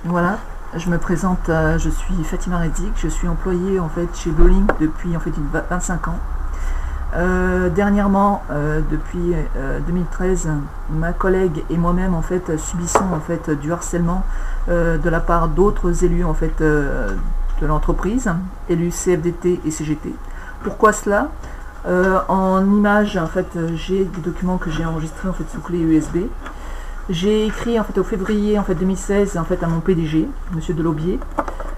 Voilà, je me présente, je suis Fatima Redzik, je suis employée en fait chez Bowling depuis en fait 25 ans. Dernièrement, depuis 2013, ma collègue et moi-même en fait subissons en fait du harcèlement de la part d'autres élus en fait de l'entreprise, élus CFDT et CGT. Pourquoi cela? En image, en fait, j'ai des documents que j'ai enregistrés en fait sous clé USB. J'ai écrit en fait au février en fait 2016 en fait à mon PDG, Monsieur Delaubier,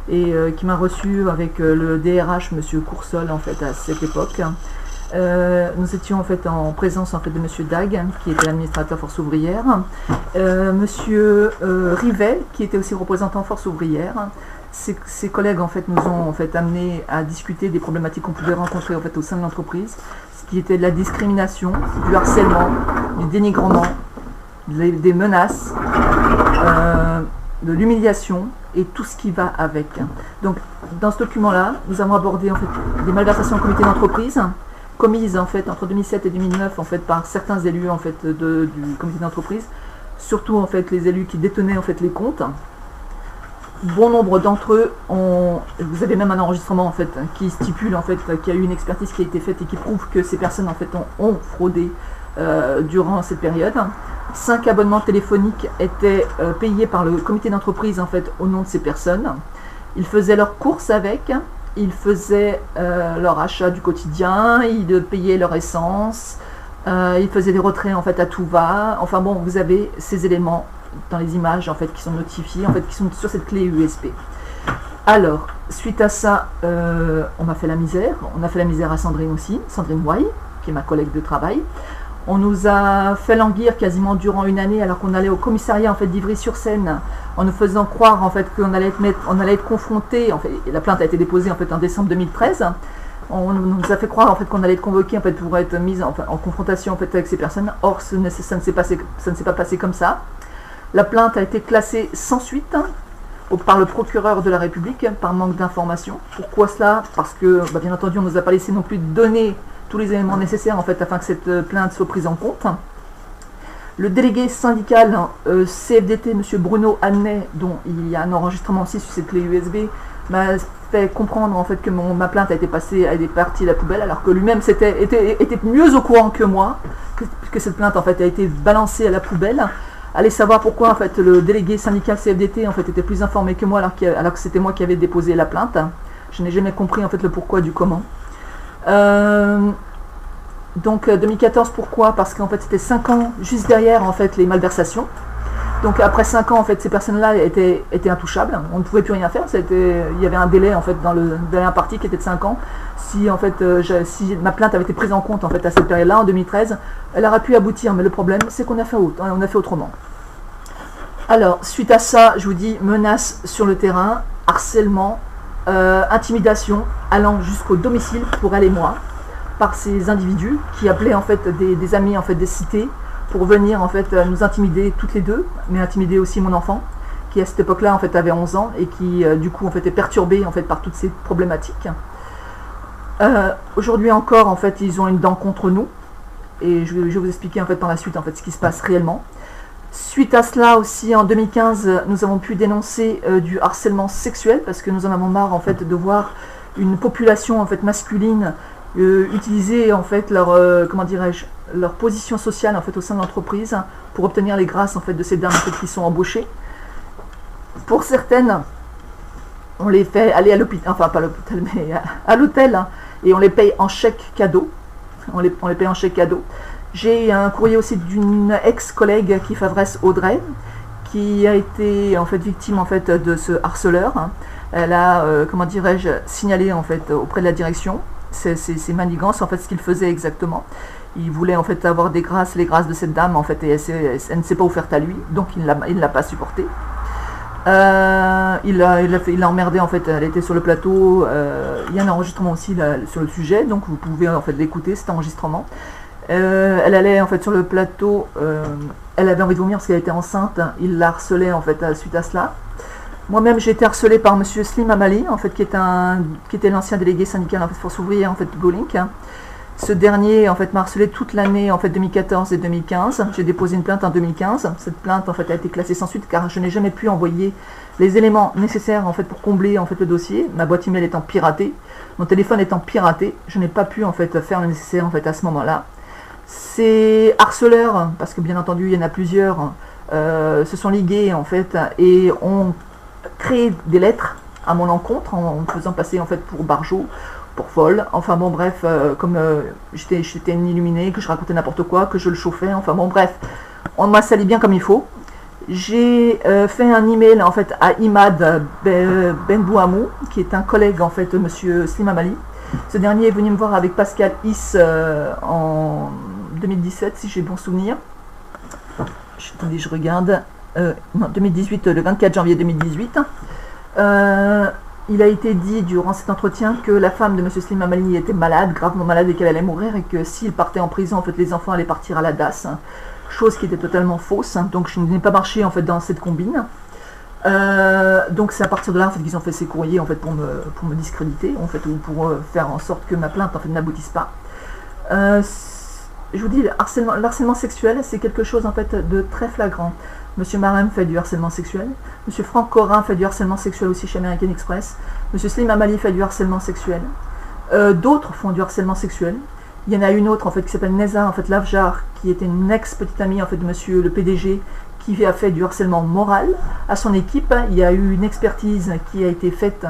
et qui m'a reçu avec le DRH Monsieur Coursol en fait à cette époque. Nous étions en fait en présence en fait de Monsieur Dag, qui était l'administrateur Force Ouvrière, Monsieur Rivet, qui était aussi représentant Force Ouvrière. Ses collègues en fait nous ont en fait amené à discuter des problématiques qu'on pouvait rencontrer en fait au sein de l'entreprise, ce qui était de la discrimination, du harcèlement, du dénigrement, des menaces, de l'humiliation et tout ce qui va avec. Donc dans ce document-là, nous avons abordé en fait des malversations au comité d'entreprise commises en fait entre 2007 et 2009 en fait par certains élus en fait du comité d'entreprise, surtout en fait les élus qui détenaient en fait les comptes. Bon nombre d'entre eux vous avez même un enregistrement en fait qui stipule en fait qu'il y a eu une expertise qui a été faite et qui prouve que ces personnes en fait ont fraudé durant cette période. 5 abonnements téléphoniques étaient payés par le comité d'entreprise en fait au nom de ces personnes. Ils faisaient leurs courses avec, ils faisaient leur achat du quotidien, ils payaient leur essence, ils faisaient des retraits en fait à tout va. Enfin bon, vous avez ces éléments dans les images en fait qui sont notifiés, en fait qui sont sur cette clé USB. Alors, suite à ça, on m'a fait la misère. On a fait la misère à Sandrine aussi, Sandrine Wai, qui est ma collègue de travail. On nous a fait languir quasiment durant une année alors qu'on allait au commissariat en fait d'Ivry-sur-Seine en nous faisant croire en fait qu'on allait être confronté. En fait, la plainte a été déposée en fait en décembre 2013. On nous a fait croire en fait qu'on allait être convoqué en fait pour être mis en confrontation en fait avec ces personnes. Or, ça ne s'est pas passé comme ça. La plainte a été classée sans suite par le procureur de la République par manque d'informations. Pourquoi cela? Parce que bien entendu on ne nous a pas laissé non plus donner tous les éléments nécessaires en fait afin que cette plainte soit prise en compte. Le délégué syndical CFDT, M. Bruno Annet, dont il y a un enregistrement aussi sur cette clé USB, m'a fait comprendre en fait que ma plainte a été passée à des parties à la poubelle, alors que lui-même était mieux au courant que moi que cette plainte en fait a été balancée à la poubelle. Allez savoir pourquoi en fait le délégué syndical CFDT en fait était plus informé que moi alors que c'était moi qui avais déposé la plainte. Je n'ai jamais compris en fait le pourquoi du comment. Donc 2014, pourquoi? Parce qu'en fait c'était 5 ans juste derrière en fait les malversations. Donc après 5 ans en fait ces personnes-là étaient intouchables, on ne pouvait plus rien faire. Il y avait un délai en fait dans le délai imparti qui était de 5 ans. Si en fait si ma plainte avait été prise en compte en fait à cette période-là en 2013, elle aurait pu aboutir. Mais le problème c'est qu'on a fait autrement. Alors suite à ça, je vous dis menaces sur le terrain, harcèlement, intimidation allant jusqu'au domicile pour elle et moi par ces individus qui appelaient en fait des amis en fait des cités pour venir en fait nous intimider toutes les deux, mais intimider aussi mon enfant qui à cette époque-là en fait avait 11 ans et qui du coup en fait est perturbé en fait par toutes ces problématiques. Aujourd'hui encore en fait ils ont une dent contre nous et je vais vous expliquer en fait par la suite en fait ce qui se passe réellement. Suite à cela aussi en 2015 nous avons pu dénoncer du harcèlement sexuel parce que nous en avons marre en fait de voir une population en fait masculine utiliser en fait leur leur position sociale en fait au sein de l'entreprise pour obtenir les grâces en fait de ces dames en fait, qui sont embauchées. Pour certaines, on les fait aller à l'hôpital, enfin pas à l'hôpital mais à l'hôtel et on les paye en chèque cadeau. On les paye en chèque cadeau. J'ai un courrier aussi d'une ex-collègue qui s'adresse Audrey, qui a été en fait victime en fait de ce harceleur. Elle a signalé en fait auprès de la direction ces manigances, en fait ce qu'il faisait exactement. Il voulait en fait avoir les grâces de cette dame en fait et elle ne s'est pas offerte à lui, donc il ne l'a pas supporté. Il l'a emmerdé en fait, elle était sur le plateau, il y a un enregistrement aussi là, sur le sujet, donc vous pouvez en fait l'écouter cet enregistrement. Elle allait en fait sur le plateau, elle avait envie de vomir parce qu'elle était enceinte, il la harcelait en fait suite à cela. Moi-même j'ai été harcelée par monsieur Slim Amali en fait qui était l'ancien délégué syndical en fait Force Ouvrière en fait Bowling. Ce dernier en fait m'a harcelé toute l'année en fait 2014 et 2015. J'ai déposé une plainte en 2015. Cette plainte en fait a été classée sans suite car je n'ai jamais pu envoyer les éléments nécessaires en fait pour combler en fait le dossier. Ma boîte email étant piratée, mon téléphone étant piraté, je n'ai pas pu en fait faire le nécessaire en fait à ce moment-là. Ces harceleurs, parce que bien entendu il y en a plusieurs, se sont ligués en fait et ont créé des lettres à mon encontre en me faisant passer en fait pour barjot, pour folle, enfin bon bref, comme j'étais une illuminée, que je racontais n'importe quoi, que je le chauffais, enfin bon bref, on m'a sali bien comme il faut. J'ai fait un email en fait à Imad Benbouamou, qui est un collègue en fait, monsieur Slimam Ali. Ce dernier est venu me voir avec Pascal Is en 2017, si j'ai bon souvenir. Attendez, je regarde. Non, 2018, le 24 janvier 2018. Il a été dit durant cet entretien que la femme de M. Slimam Ali était malade, gravement malade, et qu'elle allait mourir, et que s'il partait en prison, en fait, les enfants allaient partir à la DAS. Chose qui était totalement fausse. Donc je n'ai pas marché en fait dans cette combine. Donc c'est à partir de là en fait qu'ils ont fait ces courriers en fait pour me discréditer en fait, ou pour faire en sorte que ma plainte en fait n'aboutisse pas. Je vous dis, l'harcèlement sexuel, c'est quelque chose en fait de très flagrant. Monsieur Marem fait du harcèlement sexuel. Monsieur Franck Corin fait du harcèlement sexuel aussi chez American Express. Monsieur Slimam Ali fait du harcèlement sexuel. D'autres font du harcèlement sexuel. Il y en a une autre en fait qui s'appelle Neza en fait Lavjar, qui était une ex-petite amie en fait de monsieur le PDG, qui a fait du harcèlement moral à son équipe. Il y a eu une expertise qui a été faite,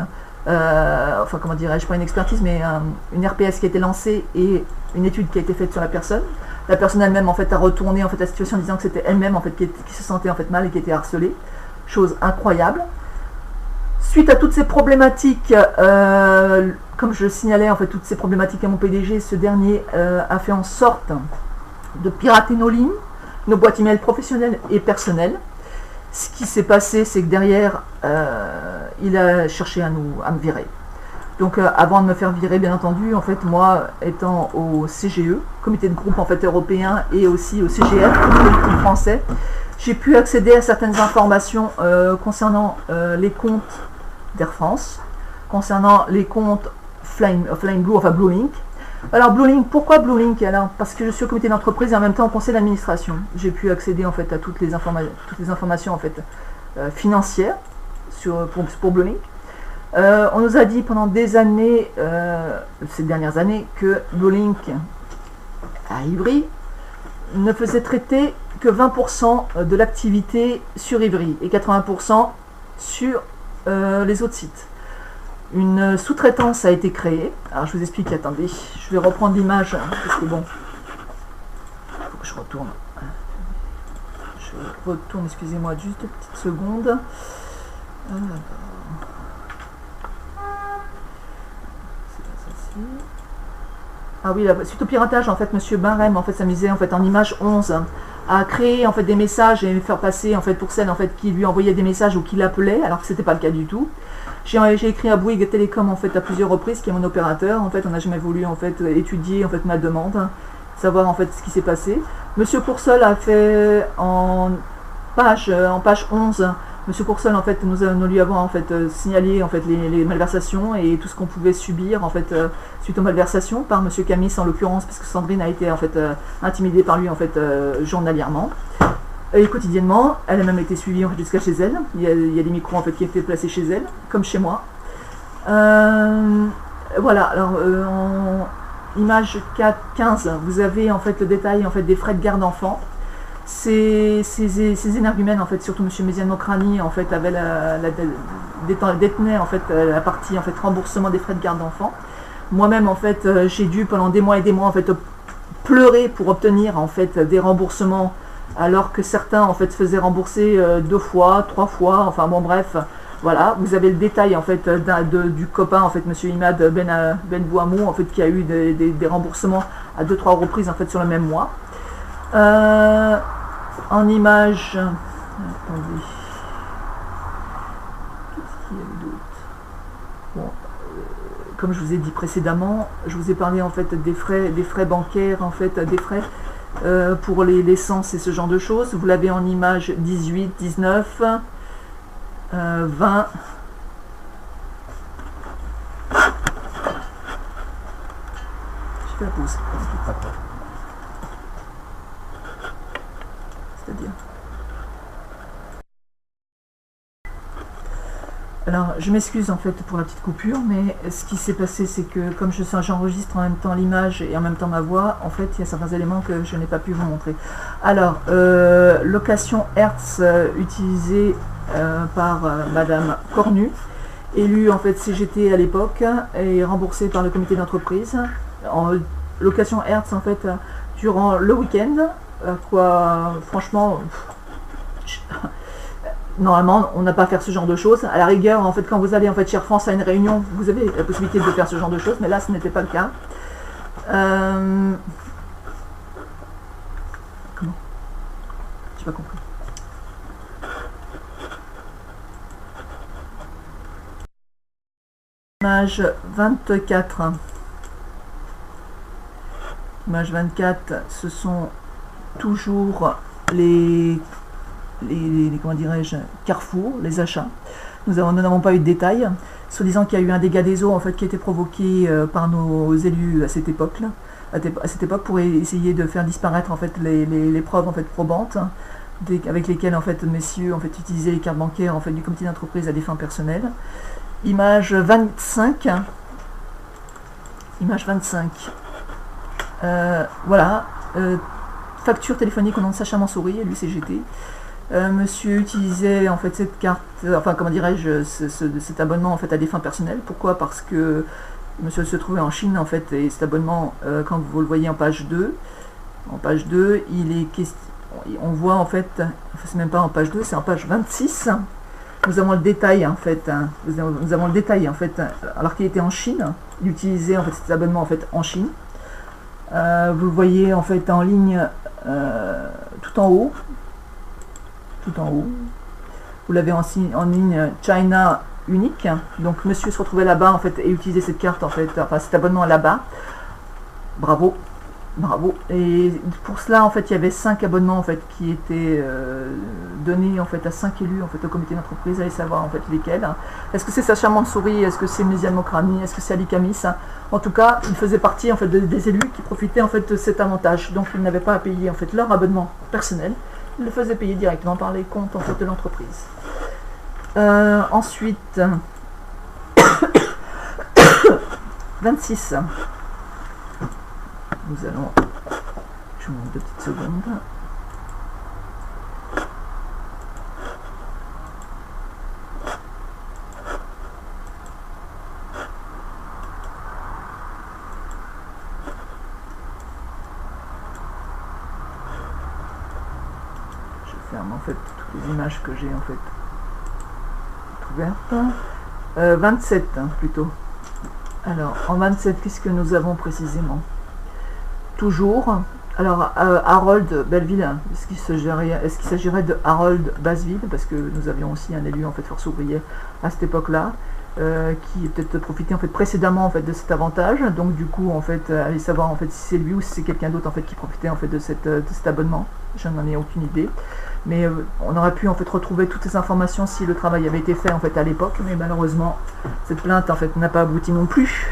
enfin comment dirais-je, pas une expertise, mais une RPS qui a été lancée et une étude qui a été faite sur la personne. La personne elle-même en fait a retourné en fait la situation en disant que c'était elle-même en fait qui se sentait en fait mal et qui était harcelée. Chose incroyable. Suite à toutes ces problématiques, comme je le signalais en fait toutes ces problématiques à mon PDG, ce dernier a fait en sorte de pirater nos lignes, nos boîtes email professionnelles et personnelles. Ce qui s'est passé, c'est que derrière, il a cherché à me virer. Donc avant de me faire virer, bien entendu, en fait, moi, étant au CGE, comité de groupe en fait européen, et aussi au CGF, comité de groupe français, j'ai pu accéder à certaines informations concernant les comptes d'Air France, concernant les comptes Flying Blue, enfin Blue Link. Alors Blue Link, pourquoi Blue Link? Alors parce que je suis au comité d'entreprise et en même temps au conseil d'administration. J'ai pu accéder en fait à toutes les informations en fait financières pour Blue Link. On nous a dit pendant des années, ces dernières années, que Blue Link à Ivry ne faisait traiter que 20% de l'activité sur Ivry et 80% sur les autres sites. Une sous-traitance a été créée. Alors je vous explique, attendez, je vais reprendre l'image, parce que bon, il faut que je retourne. Je retourne, excusez-moi, juste une petite seconde. Ah oui, suite au piratage, en fait, Monsieur Barem en fait s'amusait en fait en image 11 à créer en fait des messages et faire passer en fait pour celles en fait qui lui envoyaient des messages ou qui l'appelaient, alors que c'était pas le cas du tout. J'ai écrit à Bouygues Télécom en fait à plusieurs reprises, qui est mon opérateur. En fait, on n'a jamais voulu en fait étudier en fait ma demande, savoir en fait ce qui s'est passé. Monsieur Coursol a fait en page 11. Monsieur Coursol en fait nous lui avons en fait signalé en fait les malversations et tout ce qu'on pouvait subir en fait suite aux malversations par Monsieur Camis en l'occurrence, parce que Sandrine a été en fait intimidée par lui en fait journalièrement et quotidiennement. Elle a même été suivie en fait, jusqu'à chez elle. Il y a des micros en fait qui étaient placés chez elle, comme chez moi. Voilà. Alors en image 4-15, vous avez en fait le détail en fait des frais de garde enfants. Ces énergumènes en fait, surtout M. Méziane Mokrani en fait détenait en fait la partie en fait remboursement des frais de garde d'enfants. Moi-même en fait j'ai dû pendant des mois et des mois en fait pleurer pour obtenir en fait des remboursements, alors que certains en fait se faisaient rembourser 2 fois, 3 fois, enfin bon bref, voilà. Vous avez le détail en fait du copain en fait M. Imad Benbouamou en fait qui a eu des remboursements à 2-3 reprises en fait sur le même mois. En image, attendez, qu'est-ce qu'il y a d'autre? Bon, comme je vous ai dit précédemment, je vous ai parlé en fait des frais bancaires, en fait des frais pour l'essence et ce genre de choses. Vous l'avez en image 18, 19, 20. fais la pause. C'est-à-dire. Alors, je m'excuse en fait pour la petite coupure, mais ce qui s'est passé, c'est que comme j'enregistre en même temps l'image et en même temps ma voix, en fait, il y a certains éléments que je n'ai pas pu vous montrer. Alors, location Hertz utilisée par Madame Cornu, élue en fait CGT à l'époque et remboursée par le comité d'entreprise. En location Hertz en fait durant le week-end, quoi, franchement. Normalement, on n'a pas à faire ce genre de choses. À la rigueur, en fait, quand vous allez en fait chez Air France à une réunion, vous avez la possibilité de faire ce genre de choses, mais là, ce n'était pas le cas. Comment? J'ai pas compris. Image 24. Image 24, ce sont toujours comment dirais-je, carrefour, les achats. Nous n'avons pas eu de détails, soi-disant qu'il y a eu un dégât des eaux en fait qui a été provoqué par nos élus à cette époque-là, à cette époque pour essayer de faire disparaître en fait les preuves en fait probantes avec lesquelles en fait messieurs en fait utilisaient les cartes bancaires en fait du comité d'entreprise à des fins personnelles. Image 25. Image 25. Voilà. Facture téléphonique au nom de Sacha Mansouri, élu CGT. Monsieur utilisait en fait cette carte, enfin comment dirais-je, cet abonnement en fait à des fins personnelles. Pourquoi? Parce que monsieur se trouvait en Chine en fait, et cet abonnement, quand vous le voyez en page 2, il est question, on voit en fait, c'est même pas en page 2, c'est en page 26. Nous avons le détail en fait, nous avons le détail en fait, alors qu'il était en Chine, il utilisait en fait cet abonnement en fait en Chine. Vous le voyez en fait en ligne tout en haut. Vous l'avez en ligne China unique. Donc monsieur se retrouvait là-bas en fait et utilisait cette carte en fait, enfin cet abonnement là-bas. Bravo. Et pour cela en fait il y avait 5 abonnements en fait qui étaient donnés en fait à 5 élus en fait au comité d'entreprise. Allez savoir en fait lesquels. Est-ce que c'est Sacha Mansouri? Est-ce que c'est Méziane Mokrani? Est-ce que c'est Ali Kamis? En tout cas, ils faisaient partie en fait des élus qui profitaient en fait de cet avantage. Donc ils n'avaient pas à payer en fait leur abonnement personnel. Ils le faisaient payer directement par les comptes en fait de l'entreprise. Ensuite, 26. Nous allons. Je vous montre 2 petites secondes. En fait toutes les images que j'ai en fait ouvertes. 27 plutôt. Alors en 27, qu'est-ce que nous avons précisément? Toujours. Alors Harold Belleville, est-ce qu'il s'agirait de Harold Basseville, parce que nous avions aussi un élu en fait force ouvrière à cette époque-là, qui peut-être profité en fait précédemment en fait de cet avantage. Donc du coup en fait allez savoir en fait si c'est lui ou si c'est quelqu'un d'autre en fait qui profitait en fait de cet abonnement. Je n'en ai aucune idée. Mais on aurait pu en fait retrouver toutes ces informations si le travail avait été fait en fait à l'époque, mais malheureusement cette plainte en fait n'a pas abouti non plus,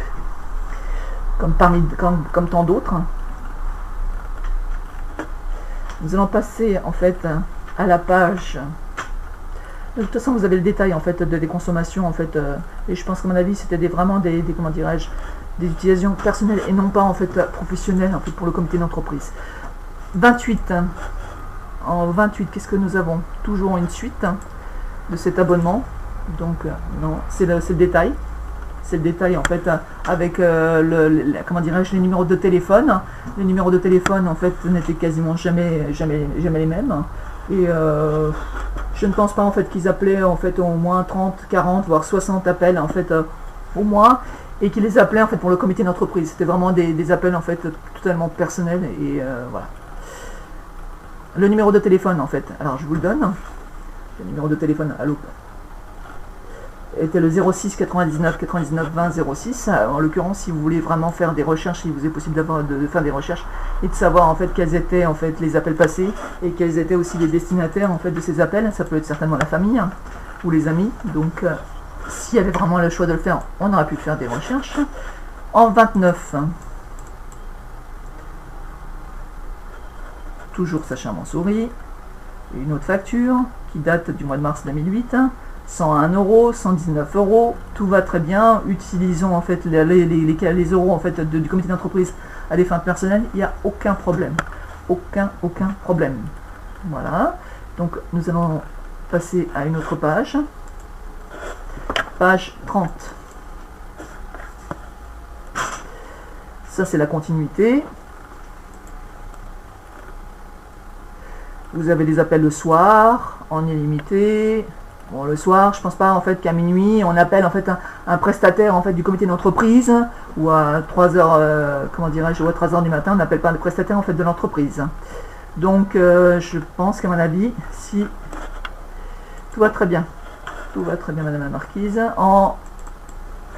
comme tant d'autres. Nous allons passer en fait à la page. De toute façon, vous avez le détail en fait des consommations en fait, et je pense qu'à mon avis c'était vraiment des comment dirais-je, des utilisations personnelles et non pas en fait professionnelles en fait pour le comité d'entreprise. 28. En 28, qu'est-ce que nous avons? Toujours une suite de cet abonnement. Donc non, c'est le détail. C'est le détail en fait avec comment dirais-je, les numéros de téléphone. Les numéros de téléphone en fait n'étaient quasiment jamais les mêmes. Et je ne pense pas en fait qu'ils appelaient en fait au moins 30, 40, voire 60 appels en fait au mois, et qu'ils les appelaient en fait pour le comité d'entreprise. C'était vraiment des appels en fait totalement personnels et voilà. Le numéro de téléphone en fait, alors je vous le donne. Le numéro de téléphone était le 06 99 99 20 06. En l'occurrence, si vous voulez vraiment faire des recherches, il vous est possible de faire des recherches et de savoir en fait quels étaient en fait les appels passés et quels étaient aussi les destinataires en fait de ces appels. Ça peut être certainement la famille ou les amis. Donc s'il y avait vraiment le choix de le faire, on aurait pu faire des recherches. En 29. toujours Sacha Mansouri, une autre facture qui date du mois de mars 2008, 101 €, 119 €, tout va très bien. Utilisons en fait les euros en fait du comité d'entreprise à des fins personnelles, il n'y a aucun problème. Aucun problème. Voilà. Donc nous allons passer à une autre page. Page 30. Ça c'est la continuité. Vous avez des appels le soir, en illimité. Bon, le soir, je pense pas en fait qu'à minuit, on appelle en fait un prestataire en fait du comité d'entreprise, ou à 3h, comment dirais-je, ou à 3h du matin, on n'appelle pas le prestataire en fait de l'entreprise. Donc, je pense qu'à mon avis, si tout va très bien, Madame la Marquise, en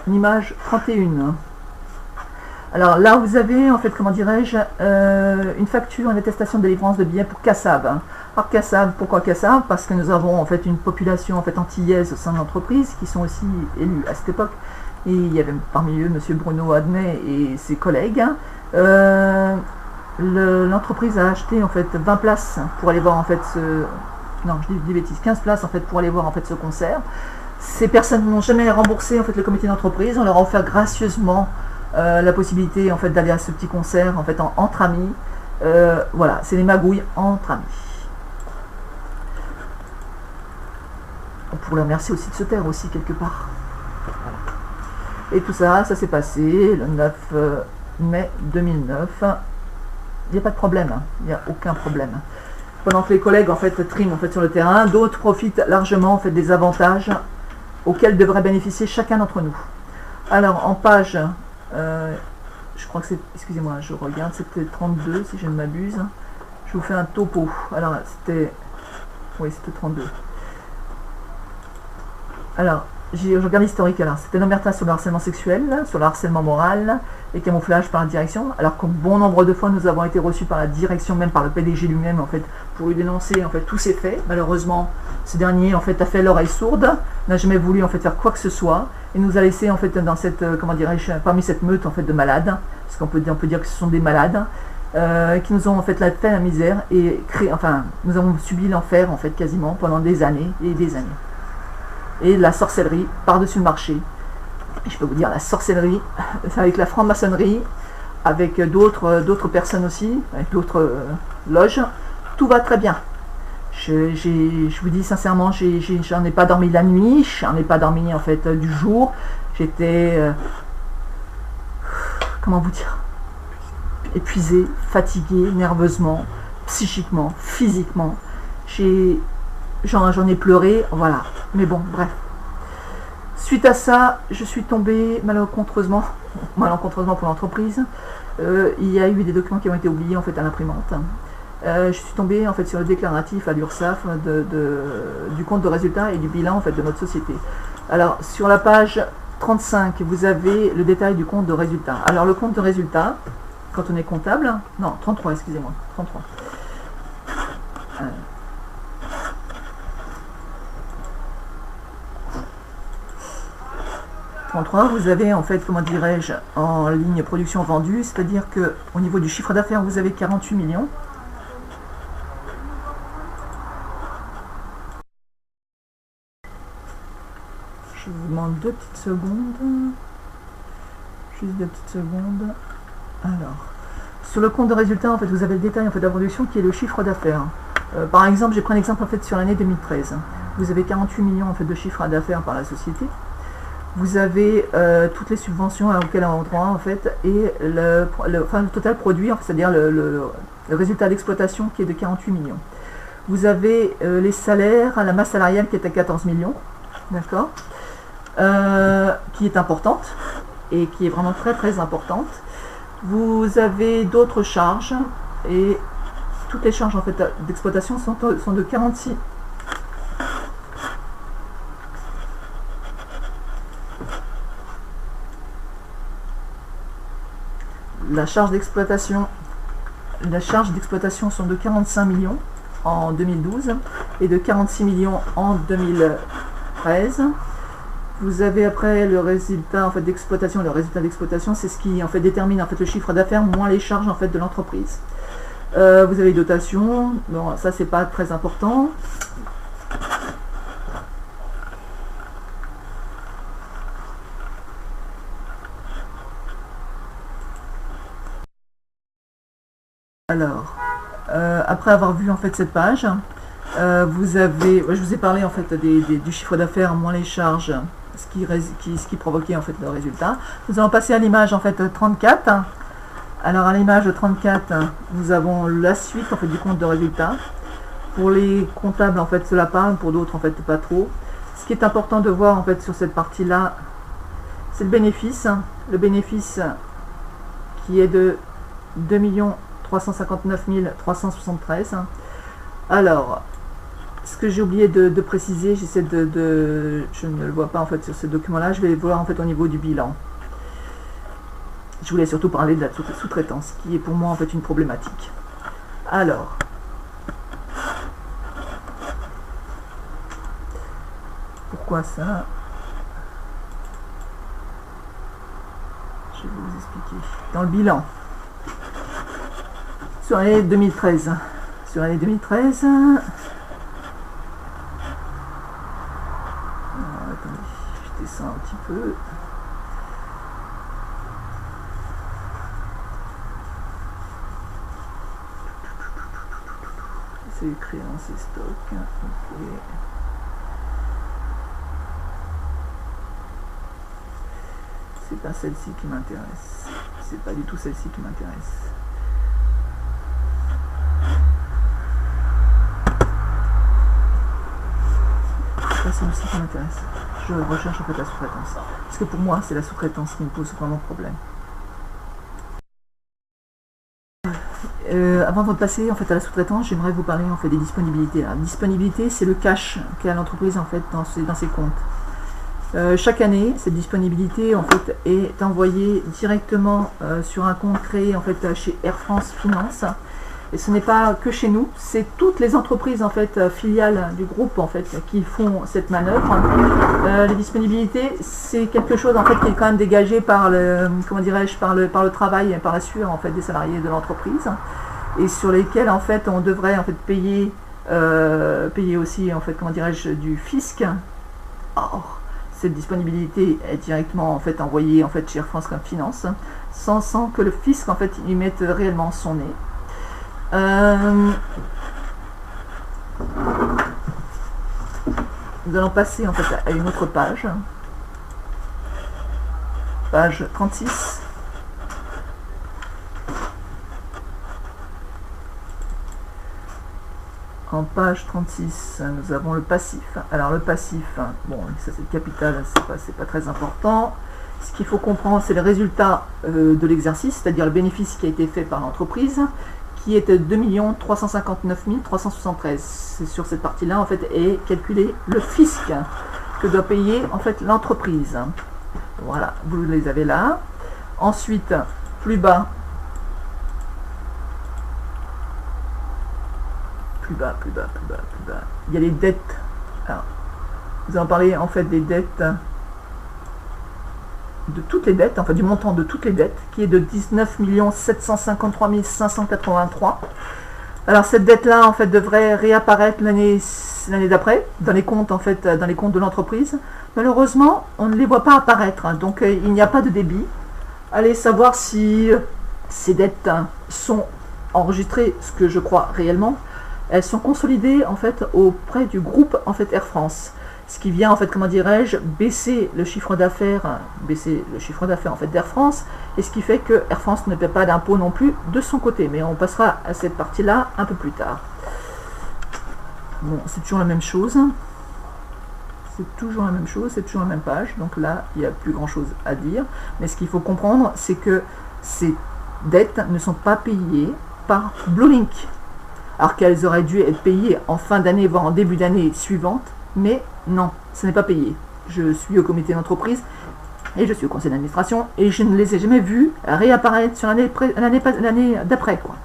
image 31. Alors là, vous avez, en fait, comment dirais-je, une facture, une attestation de délivrance de billets pour Cassav. Alors Cassav, pourquoi Cassav? Parce que nous avons en fait une population en fait antillaise au sein de l'entreprise qui sont aussi élus à cette époque. Et il y avait parmi eux M. Bruno Adnet et ses collègues. L'entreprise a acheté en fait 20 places pour aller voir en fait ce... Non, je dis des bêtises, 15 places en fait pour aller voir en fait ce concert. Ces personnes n'ont jamais remboursé en fait le comité d'entreprise. On leur a offert gracieusement la possibilité en fait d'aller à ce petit concert en fait entre amis. Voilà, c'est les magouilles entre amis. On pourrait remercier aussi de se taire aussi quelque part. Voilà. Et tout ça, ça s'est passé le 9 mai 2009. Il n'y a pas de problème, hein. Il n'y a aucun problème. Pendant que les collègues en fait triment en fait sur le terrain, d'autres profitent largement en fait des avantages auxquels devrait bénéficier chacun d'entre nous. Alors en page, je crois que c'est, excusez-moi, je regarde, c'était 32 si je ne m'abuse. Je vous fais un topo. Alors c'était, oui c'était 32. Alors, je regarde l'historique. Alors, c'était l'omerta sur le harcèlement sexuel, sur le harcèlement moral et camouflage par la direction. Alors que bon nombre de fois, nous avons été reçus par la direction, même par le PDG lui-même, en fait, pour lui dénoncer en fait tous ces faits. Malheureusement, ce dernier en fait a fait l'oreille sourde, n'a jamais voulu en fait faire quoi que ce soit et nous a laissé en fait dans cette, comment dirais-je, parmi cette meute en fait de malades, parce qu'on peut dire que ce sont des malades. Qui nous ont en fait fait la misère et créé, enfin, nous avons subi l'enfer en fait quasiment pendant des années et des années. Et la sorcellerie par-dessus le marché. Et je peux vous dire, la sorcellerie, avec la franc-maçonnerie, avec d'autres personnes aussi, avec d'autres loges, tout va très bien. Je vous dis sincèrement, j'en ai pas dormi la nuit, j'en ai pas dormi en fait du jour. J'étais, comment vous dire, épuisé, fatigué, nerveusement, psychiquement, physiquement. J'en ai pleuré, voilà. Mais bon, bref. Suite à ça, je suis tombée malencontreusement pour l'entreprise. Il y a eu des documents qui ont été oubliés en fait à l'imprimante. Je suis tombée en fait sur le déclaratif à l'URSSAF du compte de résultat et du bilan en fait de notre société. Alors sur la page 35, vous avez le détail du compte de résultat. Alors le compte de résultat, quand on est comptable, non 33, excusez-moi, 33. 33, vous avez en fait, comment dirais-je, en ligne production vendue, c'est-à-dire que au niveau du chiffre d'affaires, vous avez 48 millions. Je vous demande 2 petites secondes. Juste 2 petites secondes. Alors, sur le compte de résultat, en fait, vous avez le détail en fait, de la production qui est le chiffre d'affaires. Par exemple, j'ai pris un exemple en fait sur l'année 2013. Vous avez 48 millions en fait de chiffre d'affaires par la société. Vous avez toutes les subventions auxquelles on a droit en fait et le total produit, c'est-à-dire le résultat d'exploitation qui est de 48 millions. Vous avez les salaires, la masse salariale qui est à 14 millions, d'accord, qui est importante et qui est vraiment très très importante. Vous avez d'autres charges et toutes les charges en fait d'exploitation sont de 46. La charge d'exploitation sont de 45 millions en 2012 et de 46 millions en 2013. Vous avez après le résultat en fait d'exploitation. Le résultat d'exploitation, c'est ce qui en fait détermine en fait le chiffre d'affaires moins les charges en fait de l'entreprise. Vous avez les dotations, bon, ça c'est pas très important. Alors, après avoir vu en fait cette page, vous avez, je vous ai parlé en fait du chiffre d'affaires moins les charges, ce qui provoquait en fait le résultat. Nous allons passer à l'image en fait 34. Alors à l'image 34, nous avons la suite en fait du compte de résultat. Pour les comptables en fait cela parle, pour d'autres en fait pas trop. Ce qui est important de voir en fait sur cette partie là, c'est le bénéfice. Le bénéfice qui est de 2 359 373. Alors, ce que j'ai oublié de préciser, j'essaie je ne le vois pas en fait sur ce document-là, je vais le voir en fait au niveau du bilan. Je voulais surtout parler de la sous-traitance, qui est pour moi en fait une problématique. Alors, pourquoi ça? Je vais vous expliquer. Dans le bilan, sur l'année 2013. Sur l'année 2013, attendez, je descends un petit peu. C'est créances et stock. Okay. C'est pas celle-ci qui m'intéresse. C'est pas du tout celle-ci qui m'intéresse. C'est celle-ci qui m'intéresse. Je recherche en fait la sous-traitance. Parce que pour moi, c'est la sous-traitance qui me pose vraiment problème. Avant de passer en fait à la sous-traitance, j'aimerais vous parler en fait des disponibilités. La disponibilité, c'est le cash qu'a l'entreprise en fait dans ses comptes. Chaque année, cette disponibilité en fait est envoyée directement sur un compte créé en fait chez Air France Finance. Et ce n'est pas que chez nous, c'est toutes les entreprises en fait filiales du groupe en fait qui font cette manœuvre. Les disponibilités, c'est quelque chose en fait qui est quand même dégagé par le, comment dirais-je, par le travail, par la sueur en fait des salariés de l'entreprise, et sur lesquels en fait on devrait en fait payer aussi en fait, comment dirais-je, du fisc. Or, cette disponibilité est directement en fait envoyée en fait chez Air France Finance, sans que le fisc en fait y mette réellement son nez. Nous allons passer en fait à une autre page, page 36. En page 36, nous avons le passif. Alors le passif, bon, ça c'est le capital, c'est pas très important. Ce qu'il faut comprendre, c'est le résultat de l'exercice, c'est-à-dire le bénéfice qui a été fait par l'entreprise, qui est de 2 359 373. C'est sur cette partie-là en fait est calculé le fisc que doit payer en fait l'entreprise. Voilà, vous les avez là. Ensuite, plus bas, il y a les dettes. Alors, nous allons parler en fait des dettes, de toutes les dettes, enfin du montant de toutes les dettes, qui est de 19 753 583. Alors cette dette-là en fait devrait réapparaître l'année d'après dans les comptes en fait, dans les comptes de l'entreprise. Malheureusement, on ne les voit pas apparaître, hein, donc il n'y a pas de débit. Allez savoir si ces dettes sont enregistrées, ce que je crois réellement. Elles sont consolidées en fait auprès du groupe en fait Air France. Ce qui vient en fait, comment dirais-je, baisser le chiffre d'affaires en fait d'Air France, et ce qui fait que Air France ne paie pas d'impôt non plus de son côté. Mais on passera à cette partie-là un peu plus tard. Bon, c'est toujours la même chose. C'est toujours la même chose, c'est toujours la même page. Donc là, il n'y a plus grand-chose à dire. Mais ce qu'il faut comprendre, c'est que ces dettes ne sont pas payées par Bluelink, alors qu'elles auraient dû être payées en fin d'année, voire en début d'année suivante. Mais non, ce n'est pas payé. Je suis au comité d'entreprise et je suis au conseil d'administration et je ne les ai jamais vus réapparaître sur l'année d'après, quoi.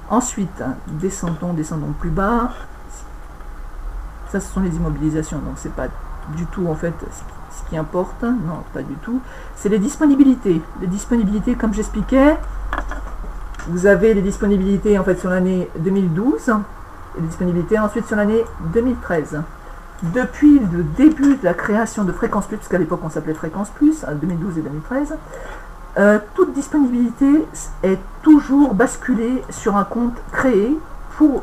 Ensuite, descendons plus bas. Ça, ce sont les immobilisations, donc c'est pas du tout en fait ce qui importe. Non, pas du tout. C'est les disponibilités. Les disponibilités, comme j'expliquais, Vous avez les disponibilités en fait sur l'année 2012 et les disponibilités ensuite sur l'année 2013. Depuis le début de la création de Fréquence Plus, parce qu'à l'époque on s'appelait Fréquence Plus, 2012 et 2013, toute disponibilité est toujours basculée sur un compte créé pour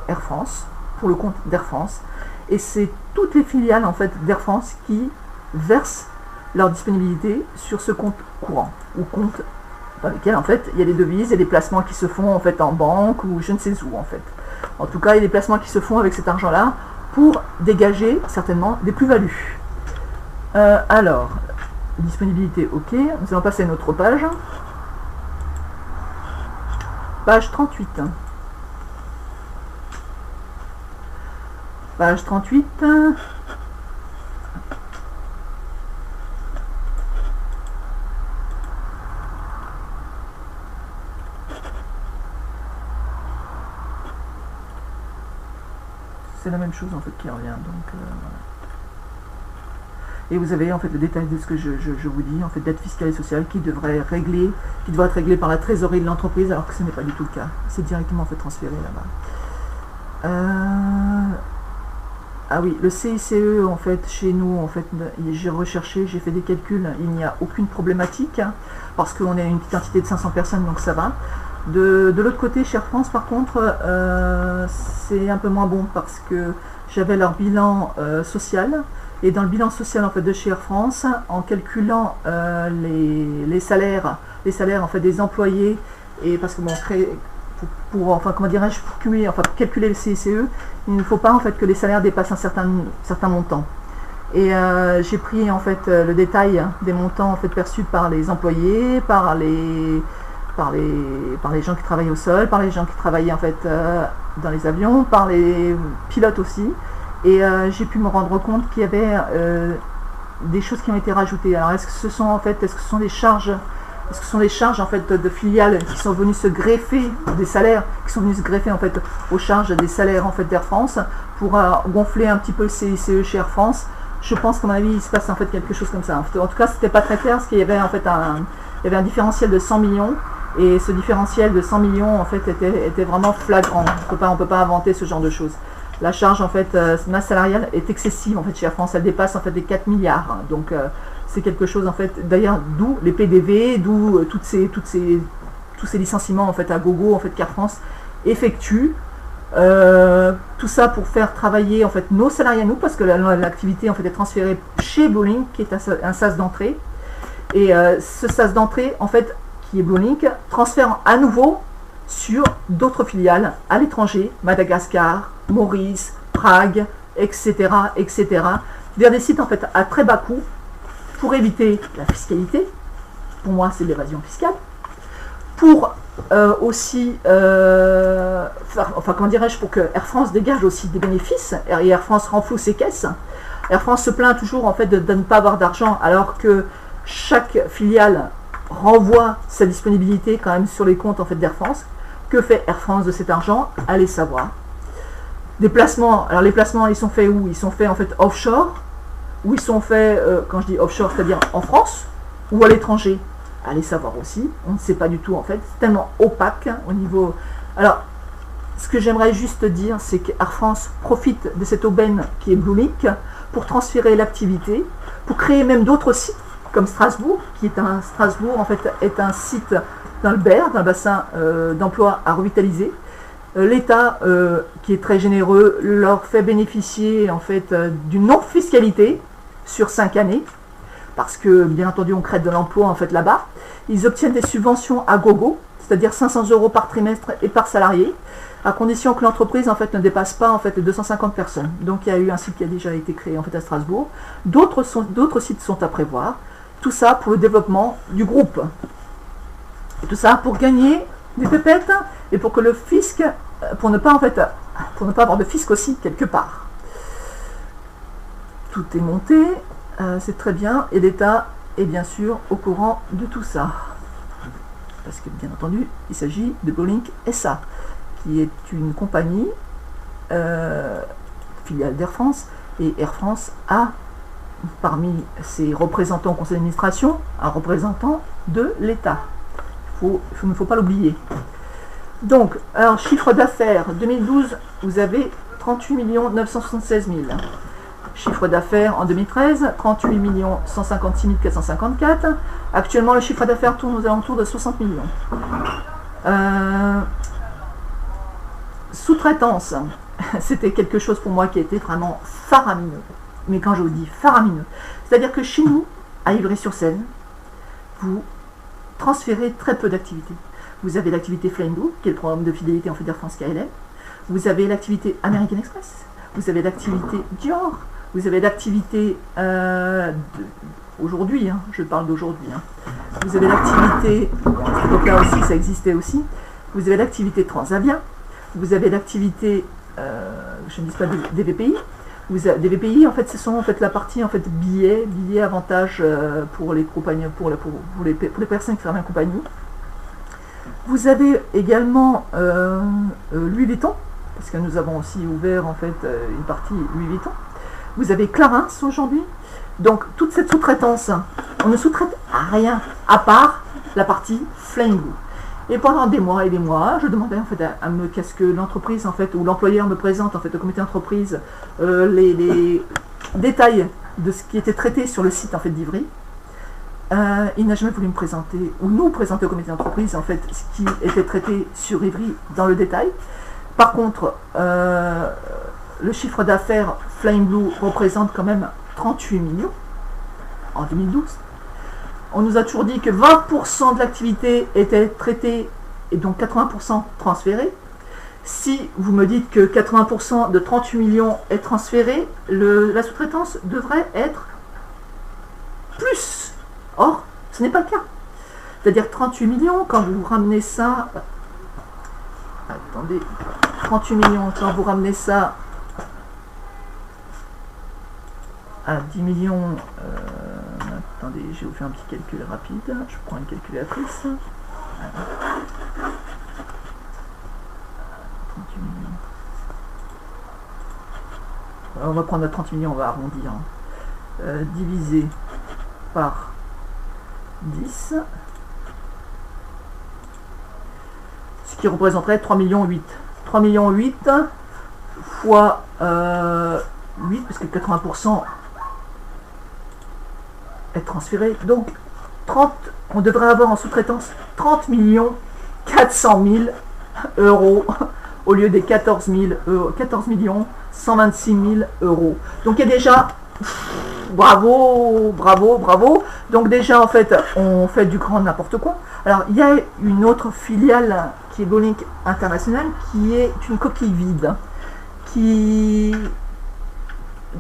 Air France, pour le compte d'Air France. Et c'est toutes les filiales en fait d'Air France qui versent leur disponibilité sur ce compte courant, ou compte dans lequel en fait il y a des devises et des placements qui se font en fait en banque ou je ne sais où en fait. En tout cas, il y a des placements qui se font avec cet argent-là pour dégager certainement des plus-values. Alors, disponibilité, ok. Nous allons passer à une autre page. Page 38. Page 38. C'est la même chose en fait qui revient. Donc, voilà. Et vous avez en fait le détail de ce que je vous dis, en fait, dette fiscale et sociale qui devrait être réglée par la trésorerie de l'entreprise, alors que ce n'est pas du tout le cas. C'est directement en fait transféré là-bas. Ah oui, le CICE en fait chez nous, en fait, j'ai recherché, j'ai fait des calculs, il n'y a aucune problématique hein, parce qu'on est une petite entité de 500 personnes, donc ça va. De l'autre côté, chez Air France, par contre, c'est un peu moins bon parce que j'avais leur bilan social. Et dans le bilan social en fait, de chez Air France, en calculant les salaires en fait, des employés, et parce que bon, enfin, comment dirais-je, pour calculer le CICE, il ne faut pas en fait que les salaires dépassent un certain montant. Et j'ai pris en fait le détail des montants en fait perçus par les employés, par les gens qui travaillent au sol, par les gens qui travaillent en fait dans les avions, par les pilotes aussi. Et j'ai pu me rendre compte qu'il y avait des choses qui ont été rajoutées. Alors est-ce que ce sont des charges en fait de filiales qui sont venues se greffer des salaires, qui sont venues se greffer en fait aux charges des salaires en fait d'Air France pour gonfler un petit peu le CICE chez Air France? Je pense qu'à mon avis il se passe en fait quelque chose comme ça. En tout cas c'était pas très clair parce qu'il y avait en fait un différentiel de 100 millions. Et ce différentiel de 100 millions en fait était vraiment flagrant. On peut pas inventer ce genre de choses. La charge en fait masse salariale est excessive en fait chez Air France, elle dépasse en fait les 4 milliards. Donc c'est quelque chose en fait, d'ailleurs d'où les PDV, d'où tous ces licenciements en fait à gogo en fait qu'Air France effectue. Tout ça pour faire travailler en fait nos salariés à nous, parce que l'activité en fait est transférée chez Bluelink qui est un sas d'entrée. Et ce sas d'entrée en fait qui est Bluelink transfère à nouveau sur d'autres filiales à l'étranger, Madagascar, Maurice, Prague, etc., etc., vers des sites en fait à très bas coût pour éviter la fiscalité. Pour moi, c'est l'évasion fiscale. Pour aussi, comment dirais-je, pour que Air France dégage aussi des bénéfices et Air France renfloue ses caisses. Air France se plaint toujours en fait de ne pas avoir d'argent, alors que chaque filiale renvoie sa disponibilité quand même sur les comptes en fait d'Air France. Que fait Air France de cet argent? Allez savoir. Des placements, alors les placements ils sont faits où? Ils sont faits en fait offshore, ou ils sont faits, quand je dis offshore, c'est-à-dire en France, ou à l'étranger? Allez savoir aussi, on ne sait pas du tout en fait, c'est tellement opaque hein, au niveau... Alors, ce que j'aimerais juste dire, c'est qu'Air France profite de cette aubaine qui est Bluelink pour transférer l'activité, pour créer même d'autres sites, comme Strasbourg, Strasbourg en fait est un site dans le BER, dans le bassin d'emploi à revitaliser. L'État, qui est très généreux, leur fait bénéficier en fait d'une non-fiscalité sur 5 années, parce que bien entendu on crée de l'emploi en fait là-bas. Ils obtiennent des subventions à gogo, c'est-à-dire 500 € par trimestre et par salarié, à condition que l'entreprise en fait ne dépasse pas en fait les 250 personnes. Donc il y a eu un site qui a déjà été créé en fait à Strasbourg. D'autres sites sont à prévoir. Tout ça pour le développement du groupe. Et tout ça pour gagner des pépettes et pour que le fisc, pour ne pas avoir de fisc aussi quelque part. Tout est monté, c'est très bien, et l'État est bien sûr au courant de tout ça. Parce que bien entendu, il s'agit de Bluelink SA, qui est une compagnie filiale d'Air France, et Air France a parmi ses représentants au conseil d'administration un représentant de l'État. Il il ne faut pas l'oublier. Donc, alors, chiffre d'affaires, 2012, vous avez 38 976 000. Chiffre d'affaires en 2013, 38 156 454. Actuellement, le chiffre d'affaires tourne aux alentours de 60 millions. Sous-traitance, c'était quelque chose pour moi qui a été vraiment faramineux. Mais quand je vous dis faramineux, c'est-à-dire que chez nous, à Ivry-sur-Seine, vous transférez très peu d'activités. Vous avez l'activité Flying Blue, qui est le programme de fidélité en fait d'Air France KLM. Vous avez l'activité American Express. Vous avez l'activité Dior. Vous avez l'activité aujourd'hui, hein, je parle d'aujourd'hui. Hein. Vous avez l'activité, donc là aussi ça existait aussi. Vous avez l'activité Transavia. Vous avez l'activité, je ne dis pas des VPI. Des VPI, en fait, ce sont en fait la partie en fait billets avantages pour les compagnies, pour les personnes qui travaillent en compagnie. Vous avez également Louis Vuitton, parce que nous avons aussi ouvert en fait une partie Louis Vuitton. Vous avez Clarins aujourd'hui. Donc toute cette sous-traitance, on ne sous-traite à rien à part la partie Flying Blue. Et pendant des mois et des mois, je demandais en fait qu'est-ce que l'entreprise en fait ou l'employeur me présente en fait au comité d'entreprise les détails de ce qui était traité sur le site en fait d'Ivry. Il n'a jamais voulu me présenter ou nous présenter au comité d'entreprise en fait ce qui était traité sur Ivry dans le détail. Par contre, le chiffre d'affaires Flying Blue représente quand même 38 millions en 2012. On nous a toujours dit que 20% de l'activité était traitée et donc 80% transférée. Si vous me dites que 80% de 38 millions est transféré, la sous-traitance devrait être plus. Or, ce n'est pas le cas. C'est-à-dire 38 millions, quand vous ramenez ça... Attendez, 38 millions, quand vous ramenez ça à 10 millions... attendez, je vais vous faire un petit calcul rapide. Je prends une calculatrice. 38 millions. Alors, on va prendre à 30 millions, on va arrondir. Divisé par 10. Ce qui représenterait 3 millions 8. 3 millions 8 fois 8, parce que 80% est transféré. Donc, on devrait avoir en sous-traitance 30 400 000 euros au lieu des 14 millions 126 000 euros. Donc, il y a déjà... Bravo, bravo, bravo. Donc déjà, en fait, on fait du grand n'importe quoi. Alors, il y a une autre filiale qui est GoLink International, qui est une coquille vide,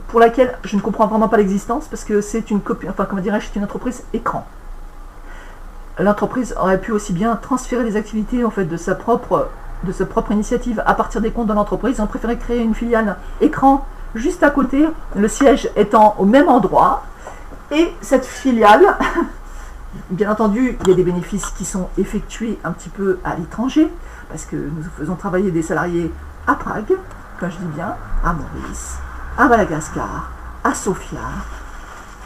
pour laquelle je ne comprends vraiment pas l'existence, parce que c'est une copie, enfin, comment dirais-je, c'est une entreprise écran. L'entreprise aurait pu aussi bien transférer les activités, en fait, de sa propre initiative à partir des comptes de l'entreprise. Ils ont préféré créer une filiale écran juste à côté, le siège étant au même endroit. Et cette filiale, bien entendu, il y a des bénéfices qui sont effectués un petit peu à l'étranger, parce que nous faisons travailler des salariés à Prague, quand je dis bien, à Maurice, à Madagascar, à Sofia,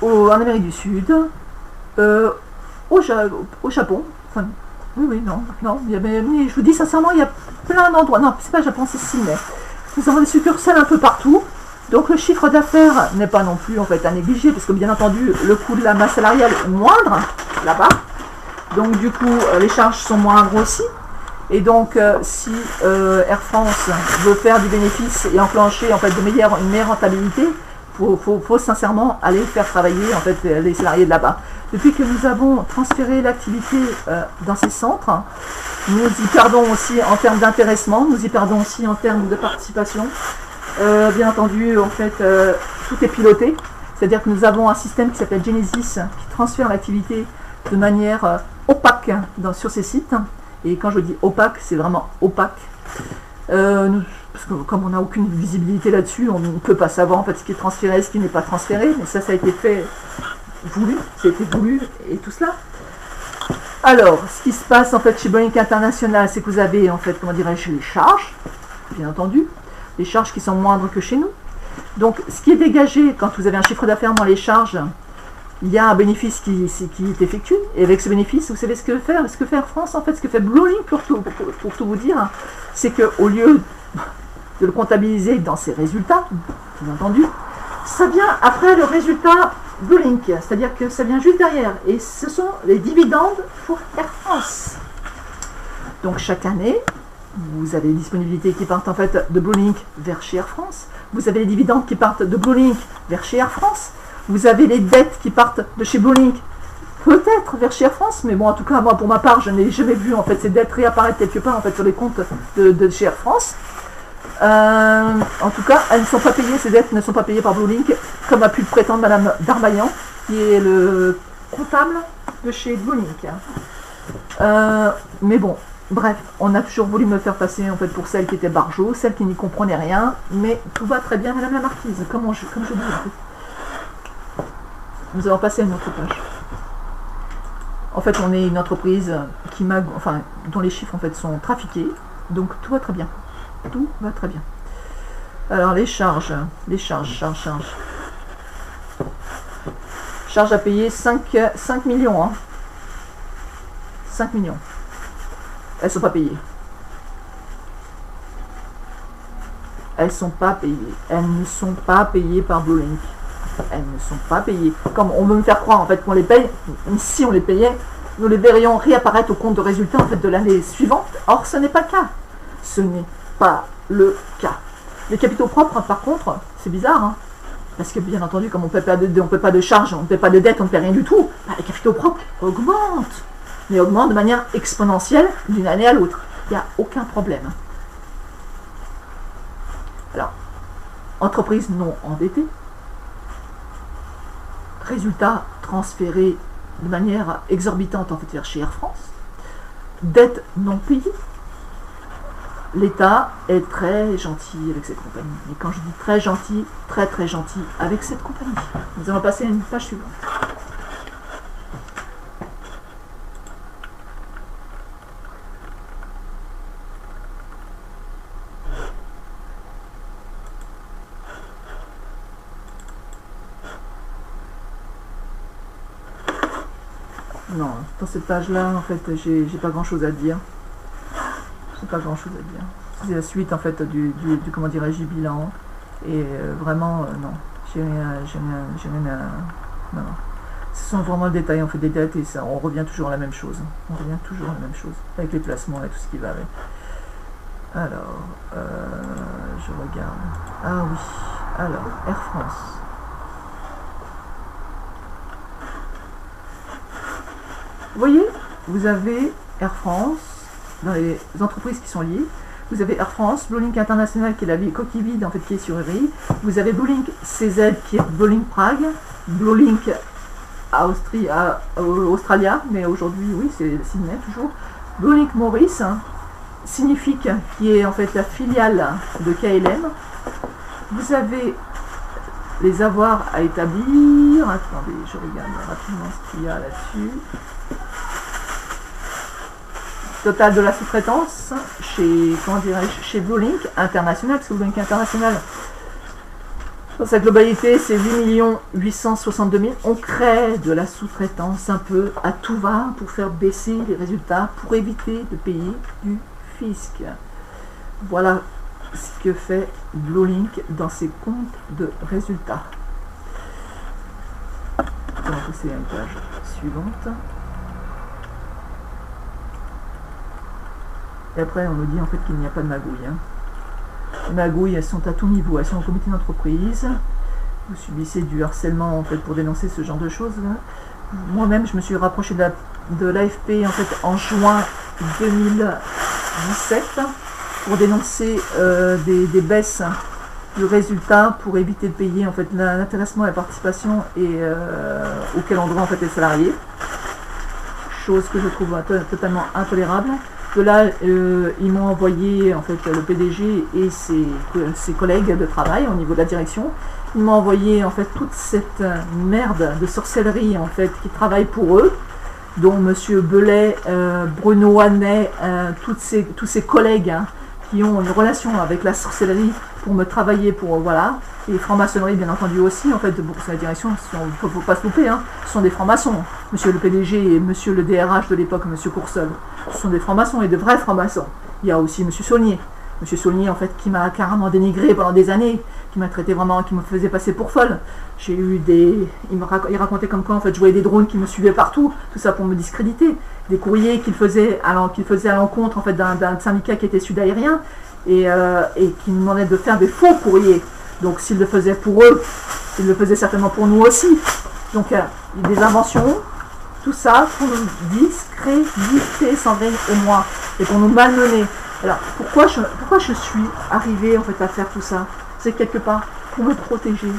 en Amérique du Sud, au Japon. Enfin, oui, non, mais je vous dis sincèrement, il y a plein d'endroits. Non, c'est pas Japon, c'est Sydney. Nous avons des succursales un peu partout. Donc le chiffre d'affaires n'est pas non plus en fait à négliger, parce que bien entendu le coût de la masse salariale est moindre là-bas. Donc du coup les charges sont moindres aussi. Et donc si Air France veut faire du bénéfice et enclencher en fait une meilleure rentabilité, faut sincèrement aller faire travailler en fait les salariés de là-bas. Depuis que nous avons transféré l'activité dans ces centres, nous y perdons aussi en termes d'intéressement, nous y perdons aussi en termes de participation. Bien entendu, en fait, tout est piloté. C'est-à-dire que nous avons un système qui s'appelle Genesis qui transfère l'activité de manière opaque sur ces sites. Et quand je dis opaque, c'est vraiment opaque. Parce que comme on n'a aucune visibilité là-dessus, on ne peut pas savoir en fait ce qui est transféré et ce qui n'est pas transféré. Mais ça a été fait voulu, et tout cela. Alors, ce qui se passe en fait chez GoLink International, c'est que vous avez en fait, comment dirais-je, les charges, bien entendu. Les charges qui sont moindres que chez nous. Donc, ce qui est dégagé quand vous avez un chiffre d'affaires moins les charges, il y a un bénéfice qui est effectué, et avec ce bénéfice, vous savez ce que fait Air France, en fait, ce que fait Bluelink, pour tout vous dire, hein, c'est qu'au lieu de le comptabiliser dans ses résultats, bien entendu, ça vient après le résultat Bluelink, c'est-à-dire que ça vient juste derrière, et ce sont les dividendes pour Air France. Donc chaque année, vous avez les disponibilités qui partent en fait de Bluelink vers chez Air France, vous avez les dividendes qui partent de Bluelink vers chez Air France, vous avez les dettes qui partent de chez Bluelink, peut-être vers chez Air France, mais bon, en tout cas, moi, pour ma part, je n'ai jamais vu en fait ces dettes réapparaître quelque part en fait sur les comptes de chez Air France. En tout cas, elles ne sont pas payées, ces dettes ne sont pas payées par Bluelink, comme a pu le prétendre Madame Darmaillan, qui est le comptable de chez Bluelink. Mais bon, bref, on a toujours voulu me faire passer en fait pour celle qui était barjot, celle qui n'y comprenait rien, mais tout va très bien, Madame la Marquise, comme je dis en fait. Nous allons passer à une autre page. En fait, on est une entreprise dont les chiffres en fait sont trafiqués, donc tout va très bien. Tout va très bien. Alors les charges. Charges à payer 5 millions. Hein. 5 millions. Elles ne sont pas payées. Elles sont pas payées. Elles ne sont pas payées par Bluelink. Elles ne sont pas payées. Comme on veut me faire croire en fait qu'on les paye, si on les payait, nous les verrions réapparaître au compte de résultat en fait de l'année suivante. Or, ce n'est pas le cas. Ce n'est pas le cas. Les capitaux propres, par contre, c'est bizarre, hein, parce que bien entendu, comme on ne paie pas de charges, on ne paie pas de dettes, on ne paie rien du tout, bah, les capitaux propres augmentent, mais augmentent de manière exponentielle d'une année à l'autre. Il n'y a aucun problème. Alors, entreprise non endettée, résultat transféré de manière exorbitante en fait vers chez Air France, dette non payée. L'État est très gentil avec cette compagnie. Et quand je dis très gentil, très très gentil avec cette compagnie. Nous allons passer à une page suivante. Non, dans cette page-là, en fait, j'ai pas grand-chose à dire. J'ai pas grand-chose à dire. C'est la suite, en fait, du comment dirais-je, du bilan. Et vraiment, non. J'ai rien à... Non. Ce sont vraiment le détail, on fait des dettes et ça, on revient toujours à la même chose. On revient toujours à la même chose. Avec les placements et tout ce qui va avec. Alors, je regarde. Ah oui. Alors, Air France. Vous voyez, vous avez Air France, dans les entreprises qui sont liées, vous avez Air France, Bluelink International qui est la coquille vide en fait qui est sur Uri, vous avez Bluelink CZ qui est Bluelink Prague, Bluelink Australia, mais aujourd'hui oui c'est Sydney toujours, Bluelink Maurice, Signifique qui est en fait la filiale de KLM, vous avez les avoirs à établir, attendez je regarde rapidement ce qu'il y a là-dessus. Total de la sous-traitance chez Bluelink International, parce que Bluelink International, dans sa globalité, c'est 8 862 000. On crée de la sous-traitance un peu à tout va pour faire baisser les résultats, pour éviter de payer du fisc. Voilà ce que fait Bluelink dans ses comptes de résultats. On va passer à une page suivante. Et après, on nous dit en fait qu'il n'y a pas de magouilles. Hein. Les magouilles, elles sont à tout niveau. Elles sont au comité d'entreprise. Vous subissez du harcèlement en fait pour dénoncer ce genre de choses. Moi-même, je me suis rapproché de l'AFP en fait en juin 2017 pour dénoncer des baisses du résultat pour éviter de payer en fait l'intéressement et la participation et auquel ont droit en fait les salariés. Chose que je trouve totalement intolérable. De là, ils m'ont envoyé, en fait, le PDG et ses collègues de travail au niveau de la direction, ils m'ont envoyé, en fait, toute cette merde de sorcellerie, en fait, qui travaille pour eux, dont Monsieur Belay, Bruno Hannet, tous ces collègues hein, qui ont une relation avec la sorcellerie pour me travailler, pour, voilà. Et franc-maçonnerie, bien entendu, aussi, en fait, pour sa direction, il ne faut pas se louper, hein, ce sont des francs-maçons. Monsieur le PDG et monsieur le DRH de l'époque, monsieur Coursol, ce sont des francs-maçons et de vrais francs-maçons. Il y a aussi monsieur Saulnier. Monsieur Saulnier, en fait, qui m'a carrément dénigré pendant des années, qui m'a traité vraiment, qui me faisait passer pour folle. J'ai eu des... Il racontait comme quoi, en fait, je voyais des drones qui me suivaient partout, tout ça pour me discréditer. Des courriers qu'il faisait à l'encontre, en fait, d'un syndicat qui était sud-aérien, et qui nous demandait de faire des faux courriers. Donc s'il le faisait pour eux, il le faisait certainement pour nous aussi. Donc des inventions, tout ça pour nous discréditer Sandrine et moi, et pour nous malmener. Alors pourquoi je suis arrivée en fait à faire tout ça? C'est quelque part pour me protéger,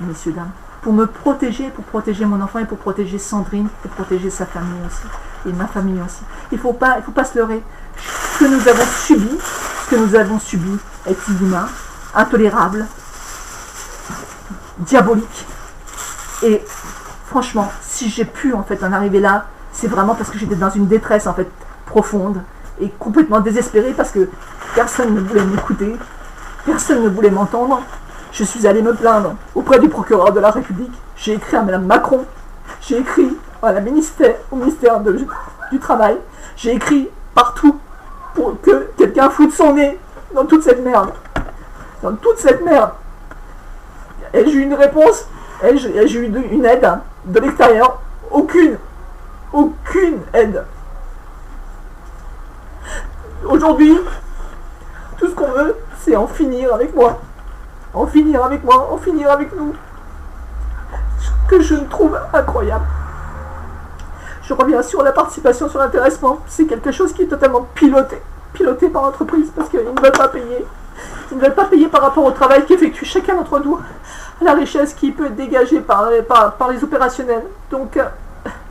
messieurs, dames. Pour me protéger, pour protéger mon enfant et pour protéger Sandrine, pour protéger sa famille aussi. Et ma famille aussi. Il faut pas se leurrer. Ce que nous avons subi est inhumain, intolérable, diabolique. Et franchement, si j'ai pu en fait en arriver là, c'est vraiment parce que j'étais dans une détresse en fait profonde et complètement désespérée parce que personne ne voulait m'écouter, personne ne voulait m'entendre. Je suis allée me plaindre auprès du procureur de la République. J'ai écrit à Madame Macron, j'ai écrit au ministère du Travail, j'ai écrit partout pour que quelqu'un foute son nez dans toute cette merde. Dans toute cette merde. Et j'ai eu une réponse, et j'ai eu une aide de l'extérieur. Aucune aide. Aujourd'hui, tout ce qu'on veut, c'est en finir avec moi. En finir avec moi, en finir avec nous. Ce que je trouve incroyable. Je reviens sur la participation sur l'intéressement. C'est quelque chose qui est totalement piloté par l'entreprise parce qu'ils ne veulent pas payer. Ils ne veulent pas payer par rapport au travail qu'effectue chacun d'entre nous, à la richesse qui peut être dégagée par les opérationnels. Donc,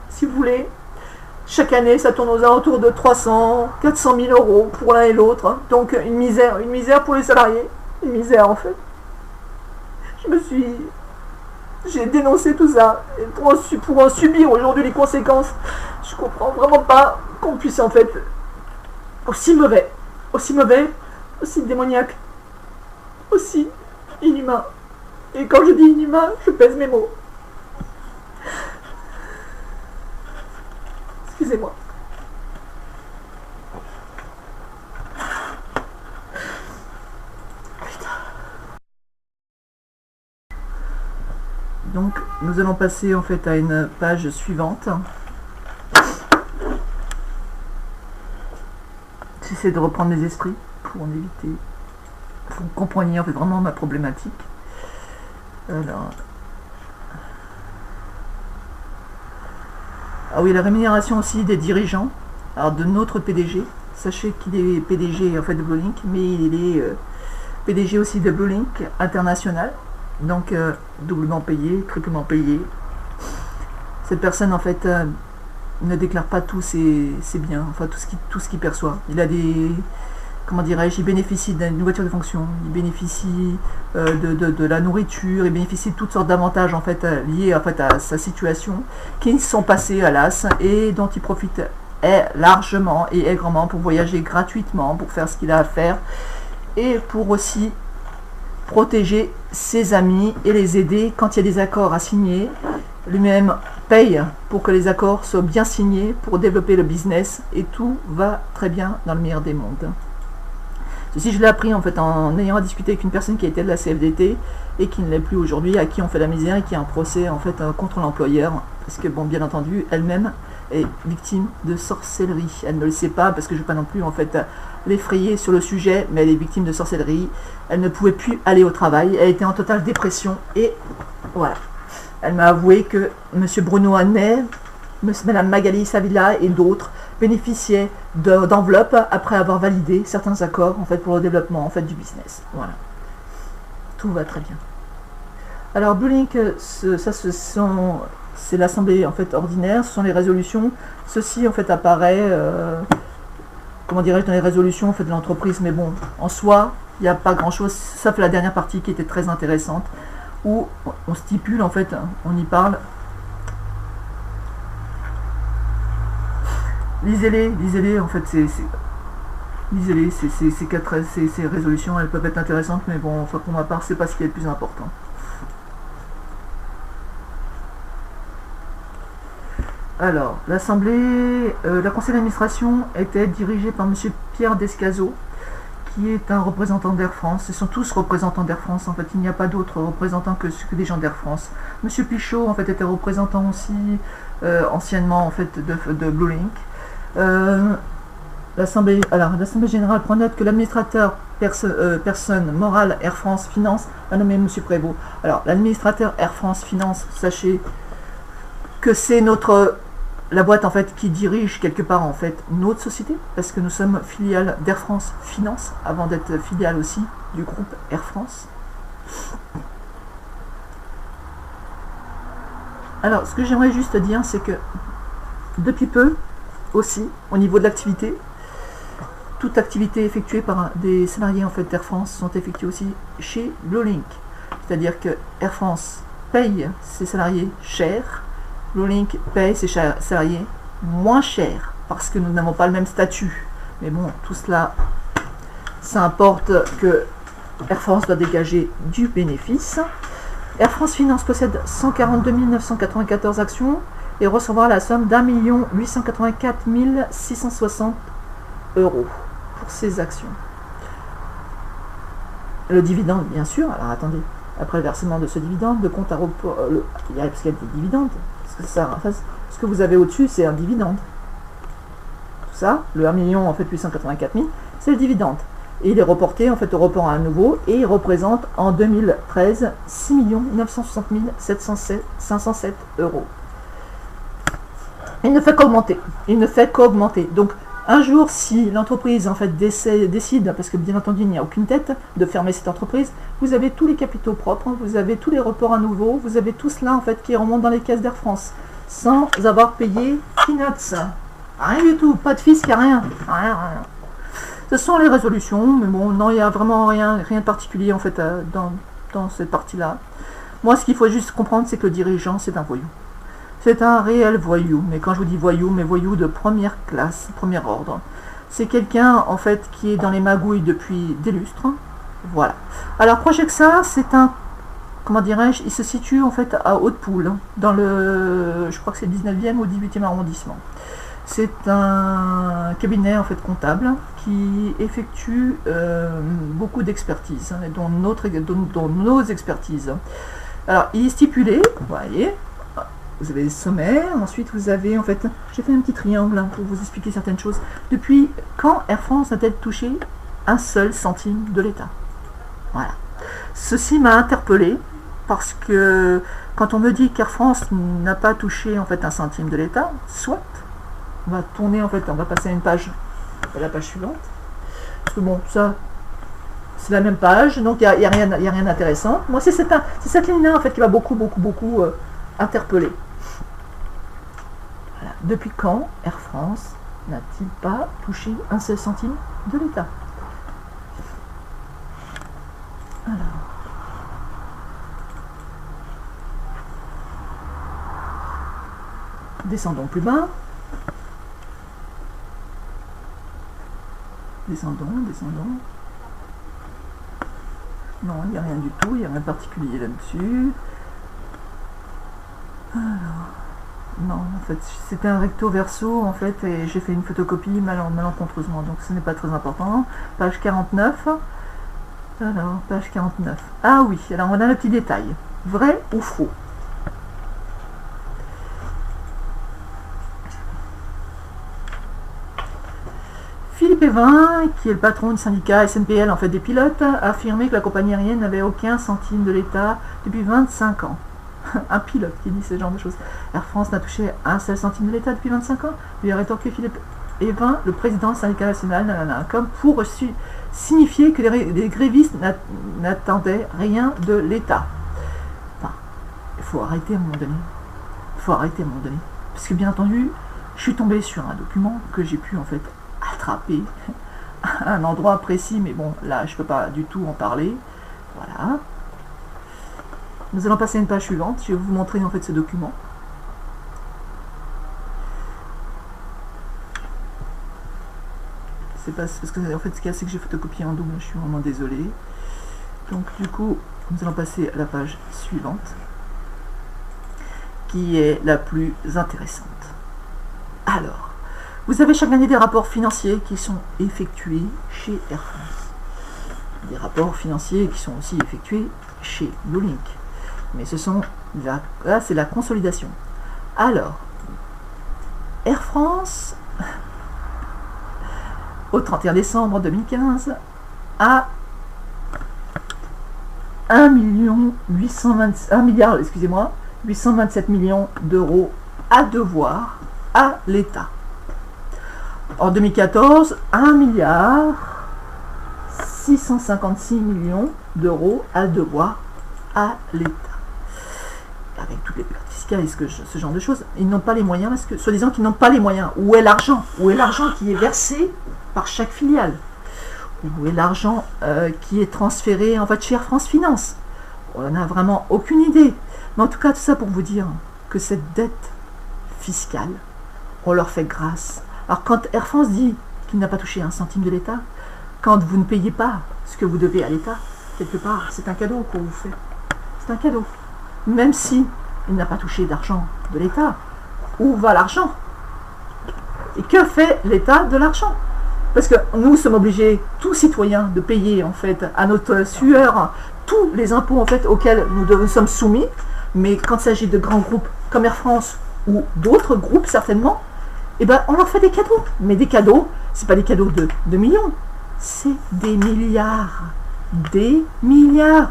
si vous voulez, chaque année, ça tourne aux alentours de 300, 400 000 euros pour l'un et l'autre. Donc, une misère pour les salariés. Une misère, en fait. J'ai dénoncé tout ça. Et pour en subir aujourd'hui les conséquences, je comprends vraiment pas qu'on puisse, en fait, aussi mauvais, aussi démoniaque, aussi inhumain. Et quand je dis inhumain, je pèse mes mots. Excusez-moi. Donc, nous allons passer en fait à une page suivante. J'essaie de reprendre mes esprits pour en éviter, pour que vous compreniez en fait vraiment ma problématique. Alors, ah oui, la rémunération aussi des dirigeants. Alors de notre PDG, sachez qu'il est PDG en fait de Bluelink, mais il est PDG aussi de Bluelink International. Donc doublement payé, triplement payé. Cette personne en fait ne déclare pas tous ses biens, enfin tout ce qu'il perçoit. Il a des, comment dirais-je, il bénéficie d'une voiture de fonction, il bénéficie de la nourriture, il bénéficie de toutes sortes d'avantages en fait liés en fait à sa situation, qui sont passés à l'as et dont il profite largement et aigrement pour voyager gratuitement, pour faire ce qu'il a à faire et pour aussi protéger ses amis et les aider quand il y a des accords à signer. Lui-même paye pour que les accords soient bien signés pour développer le business et tout va très bien dans le meilleur des mondes. Ceci, je l'ai appris en fait en ayant à discuter avec une personne qui était de la CFDT et qui ne l'est plus aujourd'hui, à qui on fait la misère et qui a un procès en fait contre l'employeur parce que bon, bien entendu, elle-même est victime de sorcellerie. Elle ne le sait pas parce que je ne veux pas non plus en fait l'effrayer sur le sujet, mais elle est victime de sorcellerie. Elle ne pouvait plus aller au travail, elle était en totale dépression et voilà. Elle m'a avoué que M. Bruno Hannet, Mme Magali Savilla et d'autres bénéficiaient d'enveloppes après avoir validé certains accords en fait pour le développement en fait du business. Voilà. Tout va très bien. Alors Bluelink, c'est l'assemblée en fait ordinaire, ce sont les résolutions. Ceci en fait apparaît, comment dirais-je, dans les résolutions en fait de l'entreprise, mais bon, en soi, il n'y a pas grand-chose. Ça fait la dernière partie qui était très intéressante, où on stipule en fait, on y parle. Lisez-les en fait, Lisez-les, ces résolutions, elles peuvent être intéressantes, mais bon, enfin pour ma part, c'est pas ce qui est le plus important. Alors, l'Assemblée, la conseil d'administration était dirigé par M. Pierre Descazeaux, qui est un représentant d'Air France. Ils sont tous représentants d'Air France, en fait, il n'y a pas d'autres représentants que des gens d'Air France. M. Pichot, en fait, était représentant aussi, anciennement, en fait, de Bluelink. L'Assemblée générale prend note que l'administrateur personne morale Air France Finance a nommé M. Prévost. Alors, l'administrateur Air France Finance, sachez que c'est la boîte en fait qui dirige quelque part en fait notre société, parce que nous sommes filiale d'Air France Finance avant d'être filiale aussi du groupe Air France. Alors ce que j'aimerais juste dire, c'est que depuis peu aussi au niveau de l'activité, toute activité effectuée par des salariés en fait d'Air France sont effectuées aussi chez Bluelink, c'est-à-dire que Air France paye ses salariés cher, Bluelink paye ses salariés moins cher, parce que nous n'avons pas le même statut. Mais bon, tout cela, ça importe que Air France doit dégager du bénéfice. Air France Finance possède 142 994 actions et recevra la somme d'1 884 660 € pour ces actions. Le dividende, bien sûr, alors attendez, après le versement de ce dividende, le compte à report, parce qu'il y a des dividendes, ce que vous avez au-dessus, c'est un dividende. Tout ça, le 1 en fait 884 000, c'est le dividende. Et il est reporté en fait au report à nouveau et il représente en 2013 6 960 507 €. Il ne fait qu'augmenter. Il ne fait qu'augmenter. Donc un jour, si l'entreprise en fait décide, parce que bien entendu il n'y a aucune tête, de fermer cette entreprise, vous avez tous les capitaux propres, vous avez tous les reports à nouveau, vous avez tout cela en fait qui remonte dans les caisses d'Air France, sans avoir payé peanuts. Rien du tout, pas de fisc, rien. Ce sont les résolutions, mais bon, non, il n'y a vraiment rien de particulier en fait dans cette partie-là. Moi, ce qu'il faut juste comprendre, c'est que le dirigeant, c'est un voyou. C'est un réel voyou, mais quand je vous dis voyou, mais voyou de première classe, premier ordre. C'est quelqu'un, en fait, qui est dans les magouilles depuis des lustres. Voilà. Alors, Projexa, c'est un, comment dirais-je, il se situe, en fait, à Haute-Poule, dans le, je crois que c'est le 19e ou 18e arrondissement. C'est un cabinet, en fait, comptable, qui effectue beaucoup d'expertises, dont nos expertises. Alors, il est stipulé, vous voyez, vous avez le sommaire, ensuite vous avez en fait, j'ai fait un petit triangle pour vous expliquer certaines choses. Depuis quand Air France a-t-elle touché un seul centime de l'État? Voilà. Ceci m'a interpellé parce que quand on me dit qu'Air France n'a pas touché en fait un centime de l'État, soit, on va tourner en fait, on va passer à une page, à la page suivante. Parce que bon, ça, c'est la même page, donc il n'y a rien d'intéressant. Moi, c'est cette ligne-là en fait qui m'a beaucoup interpellé. Voilà. Depuis quand Air France n'a-t-il pas touché un seul centime de l'État? Alors. Descendons plus bas. Descendons. Non, il n'y a rien du tout, il n'y a rien de particulier là-dessus. Alors, non, en fait, c'était un recto verso, en fait, et j'ai fait une photocopie malencontreusement, donc ce n'est pas très important. Page 49. Alors, page 49. Ah oui, alors on a le petit détail. Vrai ou faux? Philippe Evin, qui est le patron du syndicat SNPL, en fait, des pilotes, a affirmé que la compagnie aérienne n'avait aucun centime de l'État depuis 25 ans. Un pilote qui dit ce genre de choses. Air France n'a touché un seul centime de l'État depuis 25 ans, lui a rétorqué Philippe Evin, le président du syndicat national, comme pour signifier que les grévistes n'attendaient rien de l'État. Enfin, il faut arrêter à un moment donné. Parce que bien entendu, je suis tombé sur un document que j'ai pu en fait attraper à un endroit précis, mais bon, là, je ne peux pas du tout en parler. Voilà. Nous allons passer à une page suivante. Je vais vous montrer en fait ce document. c'est pas parce que en fait ce qu'il y a, c'est que j'ai photocopié en double, je suis vraiment désolée. Donc du coup, nous allons passer à la page suivante, qui est la plus intéressante. Alors, vous avez chaque année des rapports financiers qui sont effectués chez Air France. Des rapports financiers qui sont aussi effectués chez Bluelink. Mais ce sont là, c'est la consolidation. Alors, Air France, au 31 décembre 2015, a 1 milliard, excusez-moi, 827 millions d'euros à devoir à l'État. En 2014, 1 milliard 656 millions d'euros à devoir à l'État. Avec toutes les pertes fiscales et ce genre de choses, ils n'ont pas les moyens, parce que, soi-disant qu'ils n'ont pas les moyens. Où est l'argent? Où est l'argent qui est versé par chaque filiale? Où est l'argent qui est transféré en fait chez Air France Finance? On n'a vraiment aucune idée. Mais en tout cas, tout ça pour vous dire que cette dette fiscale, on leur fait grâce. Alors quand Air France dit qu'il n'a pas touché un centime de l'État, quand vous ne payez pas ce que vous devez à l'État, quelque part, c'est un cadeau qu'on vous fait. C'est un cadeau. Même si il n'a pas touché d'argent de l'État, où va l'argent? Et que fait l'État de l'argent? Parce que nous sommes obligés, tous citoyens, de payer en fait à notre sueur tous les impôts en fait auxquels nous sommes soumis. Mais quand il s'agit de grands groupes comme Air France ou d'autres groupes certainement, eh ben on leur fait des cadeaux. Mais des cadeaux, c'est pas des cadeaux de millions, c'est des milliards. Des milliards.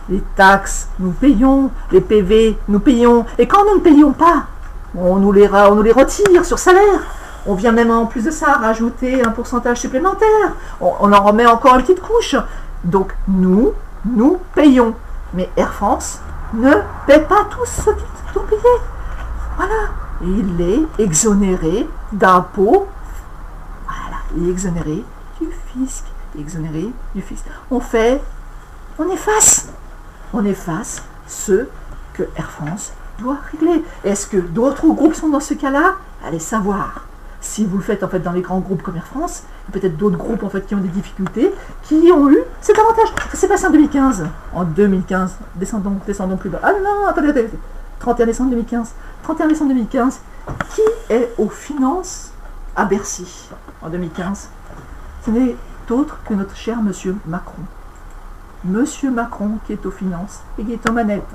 Les taxes, nous payons, les PV, nous payons. Et quand nous ne payons pas, on nous les retire sur salaire. On vient même en plus de ça rajouter un pourcentage supplémentaire. On en remet encore une petite couche. Donc nous payons. Mais Air France ne paie pas tout ce qu'ils doivent payer. Voilà. Il est exonéré d'impôts. Voilà. Il est exonéré du fisc. Exonéré du fisc. On efface ce que Air France doit régler. Est-ce que d'autres groupes sont dans ce cas-là? Allez savoir. Si vous le faites en fait dans les grands groupes comme Air France, peut-être d'autres groupes en fait qui ont des difficultés, qui ont eu cet avantage. Ça s'est passé en 2015. En 2015, descendons plus bas. Ah non, attendez. 31 décembre 2015. 31 décembre 2015. Qui est aux finances à Bercy en 2015? Ce n'est autre que notre cher monsieur Macron. Monsieur Macron qui est aux finances et qui est aux manettes.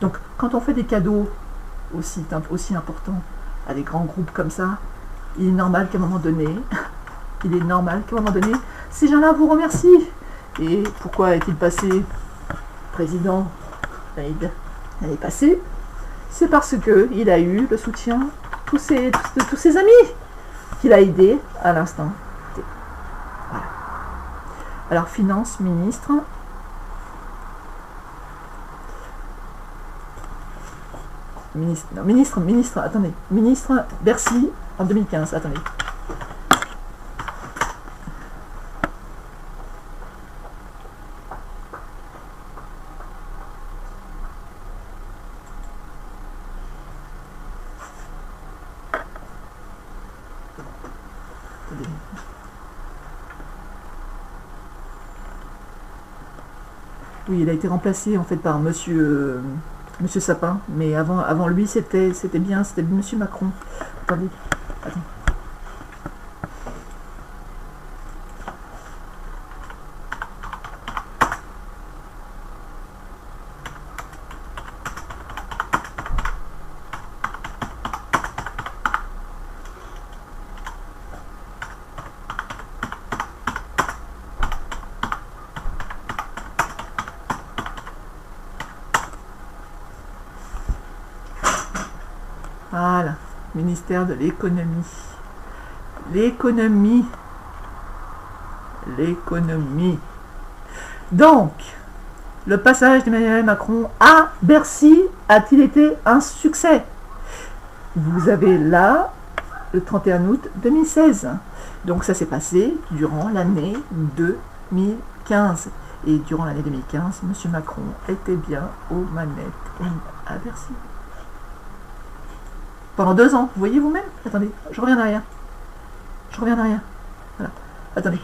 Donc quand on fait des cadeaux aussi importants à des grands groupes comme ça, il est normal qu'à un moment donné, ces gens-là vous remercient. Et pourquoi est-il passé président l'année passée? C'est parce qu'il a eu le soutien de tous ses amis qu'il a aidé à l'instant. Voilà. Alors, finance, ministre. Attendez. Ministre Bercy en 2015, attendez. Oui, il a été remplacé en fait par Monsieur Sapin, mais avant lui c'était Monsieur Macron. Attendez. Voilà, ministère de l'économie. L'économie. Donc, le passage d'Emmanuel Macron à Bercy a-t-il été un succès? Vous avez là le 31 août 2016. Donc ça s'est passé durant l'année 2015. Et durant l'année 2015, M. Macron était bien aux manettes à Bercy. Pendant 2 ans, vous voyez vous-même? Attendez, je reviens en arrière. Voilà. attendez,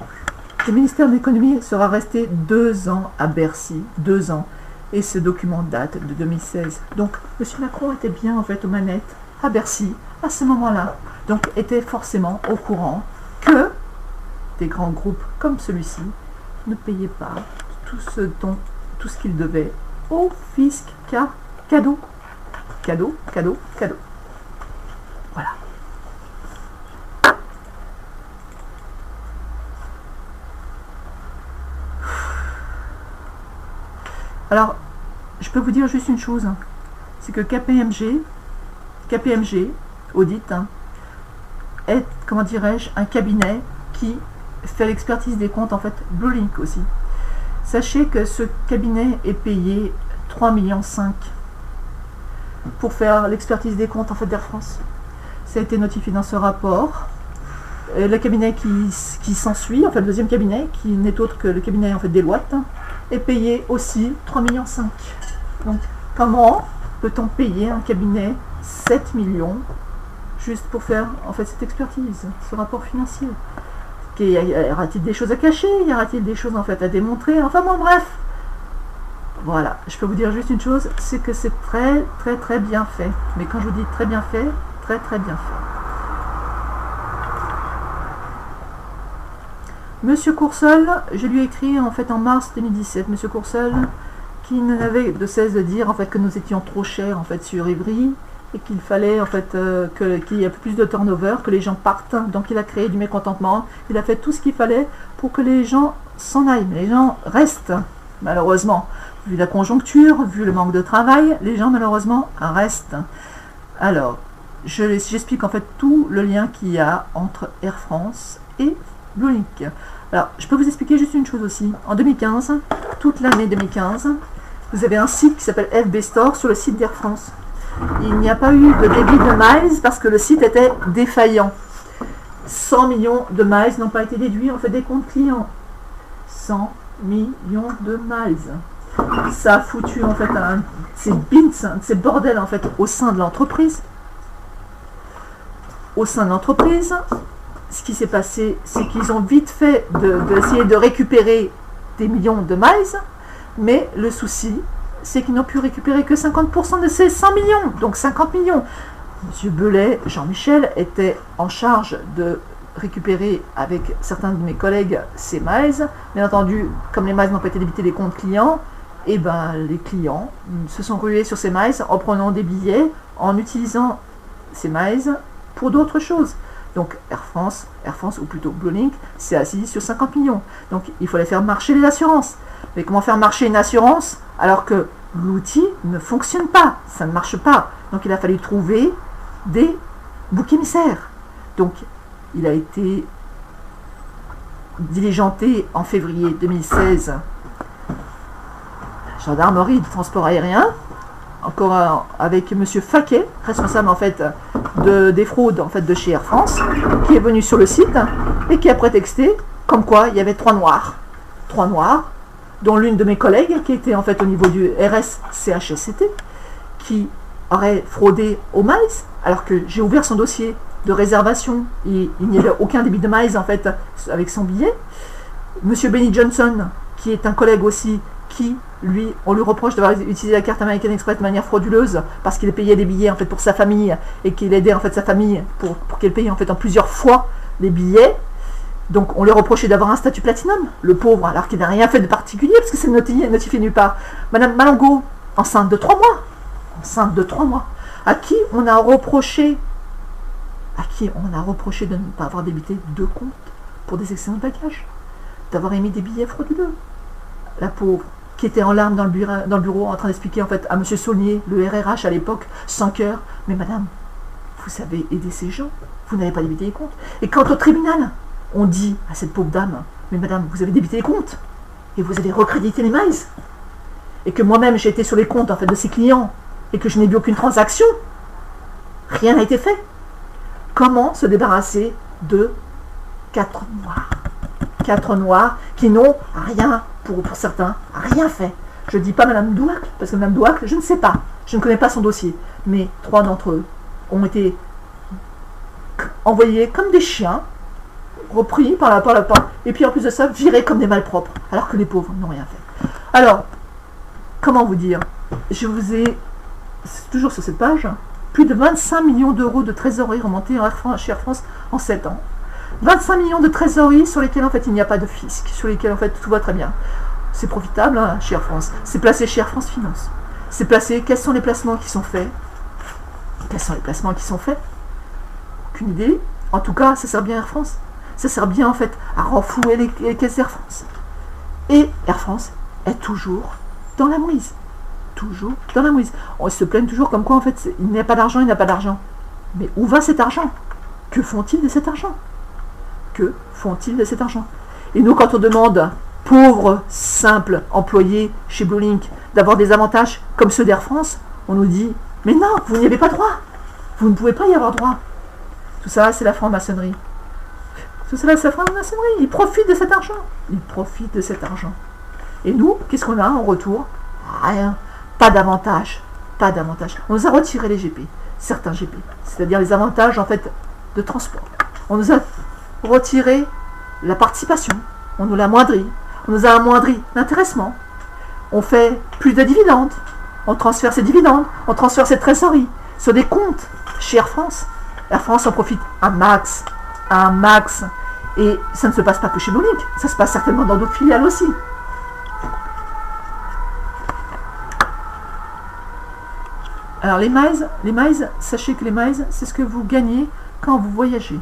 le ministère de l'économie sera resté 2 ans à Bercy, 2 ans. Et ce document date de 2016. Donc, M. Macron était bien en fait aux manettes à Bercy à ce moment-là. Donc, était forcément au courant que des grands groupes comme celui-ci ne payaient pas tout ce qu'ils devaient au fisc, car cadeau, cadeau, cadeau, cadeau. Voilà. Alors, je peux vous dire juste une chose, c'est que KPMG Audit, est, comment dirais-je, un cabinet qui fait l'expertise des comptes, en fait, Bluelink aussi. Sachez que ce cabinet est payé 3,5 millions pour faire l'expertise des comptes, en fait, d'Air France. Ça a été notifié dans ce rapport. Et le cabinet qui s'ensuit, en fait, le deuxième cabinet, qui n'est autre que le cabinet, en fait, Deloitte, est payé aussi 3,5 millions. Donc, comment peut-on payer un cabinet 7 millions juste pour faire, en fait, cette expertise, ce rapport financier? Y aura-t-il des choses à cacher? Y aura-t-il des choses, en fait, à démontrer? Enfin, bon, bref. Voilà, je peux vous dire juste une chose, c'est que c'est très, très, très bien fait. Mais quand je vous dis très bien fait, très, très bien fait. Monsieur Courseul, je lui ai écrit en fait en mars 2017, Monsieur Courseul, qui n'avait de cesse de dire en fait que nous étions trop chers en fait sur Ivry et qu'il fallait en fait qu'il y ait plus de turnover, que les gens partent. Donc il a créé du mécontentement, il a fait tout ce qu'il fallait pour que les gens s'en aillent. Mais les gens restent, malheureusement. Vu la conjoncture, vu le manque de travail, les gens malheureusement restent. Alors, j'explique en fait tout le lien qu'il y a entre Air France et Bluelink. Alors, je peux vous expliquer juste une chose aussi. En 2015, toute l'année 2015, vous avez un site qui s'appelle FB Store sur le site d'Air France. Il n'y a pas eu de débit de miles parce que le site était défaillant. 100 millions de miles n'ont pas été déduits en fait des comptes clients. 100 millions de miles. Ça a foutu en fait ces bins, ces bordels en fait au sein de l'entreprise. Au sein de l'entreprise, ce qui s'est passé, c'est qu'ils ont vite fait d'essayer de récupérer des millions de miles, mais le souci, c'est qu'ils n'ont pu récupérer que 50% de ces 100 millions, donc 50 millions. Monsieur Belay, Jean-Michel, était en charge de récupérer avec certains de mes collègues ces miles. Bien entendu, comme les miles n'ont pas été débités des comptes clients, et ben les clients se sont rués sur ces miles en prenant des billets, en utilisant ces miles pour d'autres choses. Donc Air France, ou plutôt Bluelink, s'est assis sur 50 millions. Donc il fallait faire marcher les assurances. Mais comment faire marcher une assurance alors que l'outil ne fonctionne pas? Ça ne marche pas. Donc il a fallu trouver des boucs émissaires. Donc il a été diligenté en février 2016. Gendarmerie de transport aérien, encore avec monsieur Faquet, responsable en fait des fraudes en fait de chez Air France, qui est venu sur le site et qui a prétexté comme quoi il y avait 3 noirs, dont l'une de mes collègues qui était en fait au niveau du RSCHSCT, qui aurait fraudé au miles, alors que j'ai ouvert son dossier de réservation et il n'y avait aucun débit de miles en fait avec son billet. Monsieur Benny Johnson, qui est un collègue aussi, qui lui, on lui reproche d'avoir utilisé la carte American Express de manière frauduleuse parce qu'il payait des billets en fait pour sa famille et qu'il aidait en fait sa famille pour qu'elle paye en fait en plusieurs fois les billets. Donc on lui reprochait d'avoir un statut platinum, le pauvre, alors qu'il n'a rien fait de particulier parce que c'est notifié nulle part. Madame Malongo, enceinte de 3 mois, à qui on a reproché de ne pas avoir débité 2 comptes pour des excédents de bagages, d'avoir émis des billets frauduleux. La pauvre, qui était en larmes dans le bureau en train d'expliquer en fait à M. Saulnier, le RRH à l'époque, sans cœur, mais madame, vous savez aider ces gens, vous n'avez pas débité les comptes. Et quand au tribunal, on dit à cette pauvre dame, mais madame, vous avez débité les comptes, et vous avez recrédité les miles, et que moi-même j'ai été sur les comptes en fait de ces clients, et que je n'ai vu aucune transaction, rien n'a été fait. Comment se débarrasser de 4 noirs? 4 noirs qui n'ont rien, pour certains, rien fait. Je ne dis pas Madame Douac, parce que Madame Douac, je ne sais pas, je ne connais pas son dossier, mais 3 d'entre eux ont été envoyés comme des chiens repris par la et puis en plus de ça, virés comme des malpropres, alors que les pauvres n'ont rien fait. Alors, comment vous dire? Je vous ai, toujours sur cette page, plus de 25 millions d'euros de trésorerie remontés chez Air France en 7 ans. 25 millions de trésorerie sur lesquels en fait il n'y a pas de fisc, sur lesquels en fait tout va très bien. C'est profitable hein, chez Air France. C'est placé chez Air France Finance. C'est placé, quels sont les placements qui sont faits? Quels sont les placements qui sont faits? Aucune idée. En tout cas, ça sert bien à Air France. Ça sert bien en fait à renflouer les caisses d'Air France. Et Air France est toujours dans la mouise. Toujours dans la mouise. On se plaint toujours comme quoi en fait il n'y a pas d'argent, il n'y a pas d'argent. Mais où va cet argent? Que font-ils de cet argent? Que font-ils de cet argent? Et nous, quand on demande, pauvres, simples employés chez Blue Link, d'avoir des avantages comme ceux d'Air France, on nous dit, mais non, vous n'y avez pas droit. Vous ne pouvez pas y avoir droit. Tout ça, c'est la franc-maçonnerie. Tout cela, c'est la franc-maçonnerie. Ils profitent de cet argent. Ils profitent de cet argent. Et nous, qu'est-ce qu'on a en retour? Rien. Pas d'avantages. Pas d'avantages. On nous a retiré les GP. Certains GP. C'est-à-dire les avantages, en fait, de transport. On nous a retiré la participation. On nous l'a amoindri. On nous a amoindri l'intéressement. On fait plus de dividendes. On transfère ces dividendes. On transfère cette trésorerie sur des comptes chez Air France. Air France en profite un max. Un max. Et ça ne se passe pas que chez Blue Link. Ça se passe certainement dans d'autres filiales aussi. Alors les miles, sachez que les miles, c'est ce que vous gagnez quand vous voyagez.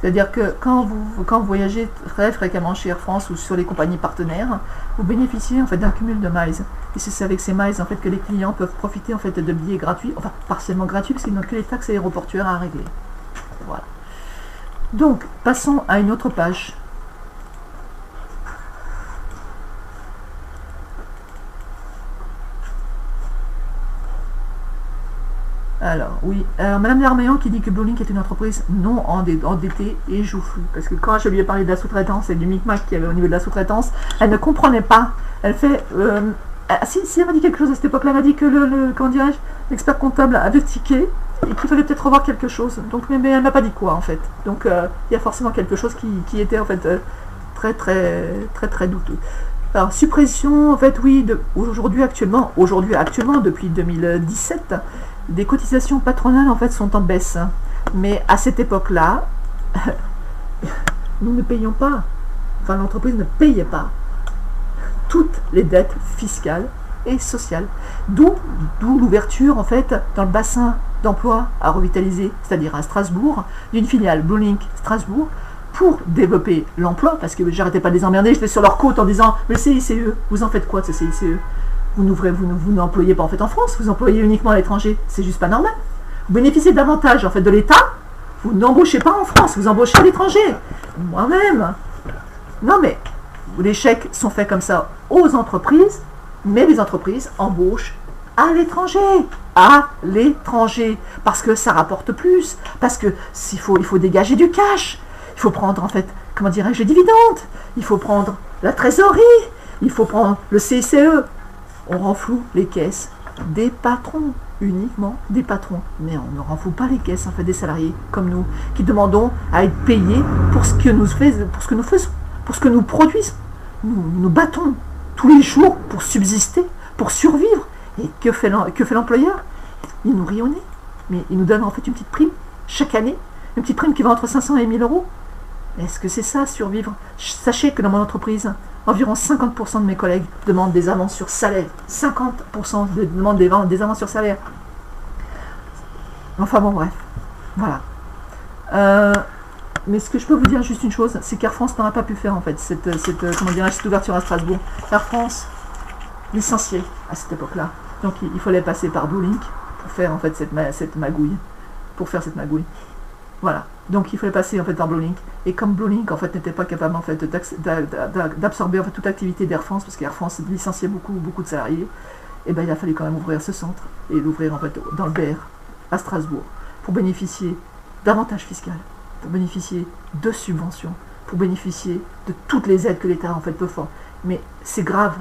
C'est-à-dire que quand vous voyagez très fréquemment chez Air France ou sur les compagnies partenaires, vous bénéficiez en fait d'un cumul de miles. Et c'est avec ces miles en fait que les clients peuvent profiter en fait de billets gratuits, enfin partiellement gratuits parce qu'ils n'ont que les taxes aéroportuaires à régler. Voilà. Donc passons à une autre page. Alors, oui. Alors, Madame Darmaillan qui dit que Blue Link est une entreprise non endettée et joue flou. Parce que quand je lui ai parlé de la sous-traitance et du micmac qu'il y avait au niveau de la sous-traitance, elle ne comprenait pas. Elle fait... si, elle m'a dit quelque chose à cette époque-là. Elle m'a dit que comment dirais-je, l'expert comptable avait tiqué et qu'il fallait peut-être revoir quelque chose. Donc, mais elle m'a pas dit quoi, en fait. Donc, il y a forcément quelque chose qui était, en fait, très douteux. Alors, suppression, en fait, oui, aujourd'hui actuellement, depuis 2017, des cotisations patronales en fait sont en baisse, mais à cette époque-là, nous ne payions pas, enfin l'entreprise ne payait pas toutes les dettes fiscales et sociales, d'où l'ouverture en fait dans le bassin d'emploi à revitaliser, c'est-à-dire à Strasbourg, d'une filiale Blue Link Strasbourg pour développer l'emploi, parce que j'arrêtais pas de les emmerder, j'étais sur leur côte en disant mais le CICE, vous en faites quoi de ce CICE? Vous n'employez pas en fait en France, vous employez uniquement à l'étranger, c'est juste pas normal. Vous bénéficiez davantage en fait de l'État, vous n'embauchez pas en France, vous embauchez à l'étranger. Moi-même. Non mais, les chèques sont faits comme ça aux entreprises, mais les entreprises embauchent à l'étranger. À l'étranger. Parce que ça rapporte plus. Parce que il faut dégager du cash. Il faut prendre en fait, comment dirais-je, les dividendes. Il faut prendre la trésorerie. Il faut prendre le CICE. On renfloue les caisses des patrons, uniquement des patrons. Mais on ne renfloue pas les caisses en fait des salariés comme nous, qui demandons à être payés pour ce que nous faisons, pour ce que nous produisons. Nous battons tous les jours pour subsister, pour survivre. Et que fait l'employeur? Il nous rit au nez, mais il nous donne en fait une petite prime chaque année, une petite prime qui va entre 500 et 1000 euros. Est-ce que c'est ça, survivre? Sachez que dans mon entreprise, environ 50% de mes collègues demandent des avances sur salaire. 50% demandent des avances sur salaire. Enfin bon, bref. Voilà. Mais ce que je peux vous dire, juste une chose, c'est qu'Air France n'aurait pas pu faire en fait cette ouverture à Strasbourg. Air France licencié à cette époque-là. Donc il fallait passer par Blue Link pour faire en fait cette magouille. Voilà. Donc il fallait passer en fait par Blue Link. Et comme Blue Link en fait n'était pas capable en fait d'absorber en fait toute l'activité d'Air France, parce qu'Air France licenciait beaucoup de salariés, et ben il a fallu quand même ouvrir ce centre et l'ouvrir en fait dans le BR à Strasbourg pour bénéficier d'avantages fiscaux, pour bénéficier de subventions, pour bénéficier de toutes les aides que l'État en fait peut faire. Mais c'est grave.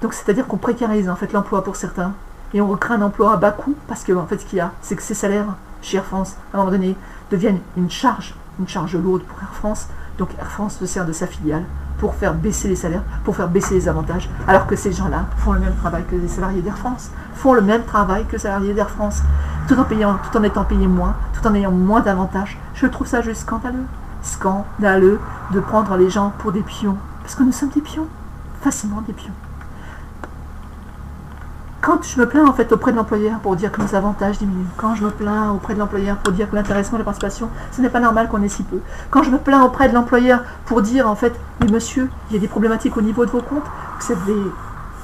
Donc c'est-à-dire qu'on précarise en fait l'emploi pour certains et on recrée un emploi à bas coût parce que en fait ce qu'il y a, c'est que ces salaires chez Air France, à un moment donné, deviennent une charge une charge lourde pour Air France. Donc Air France se sert de sa filiale pour faire baisser les salaires, pour faire baisser les avantages, alors que ces gens-là font le même travail que les salariés d'Air France, font le même travail que les salariés d'Air France, tout en étant payés moins, tout en ayant moins d'avantages. Je trouve ça juste scandaleux. Scandaleux de prendre les gens pour des pions. Parce que nous sommes des pions, facilement des pions. Quand je me plains en fait auprès de l'employeur pour dire que nos avantages diminuent, quand je me plains auprès de l'employeur pour dire que l'intéressement et la participation, ce n'est pas normal qu'on ait si peu, quand je me plains auprès de l'employeur pour dire en fait, mais monsieur, il y a des problématiques au niveau de vos comptes,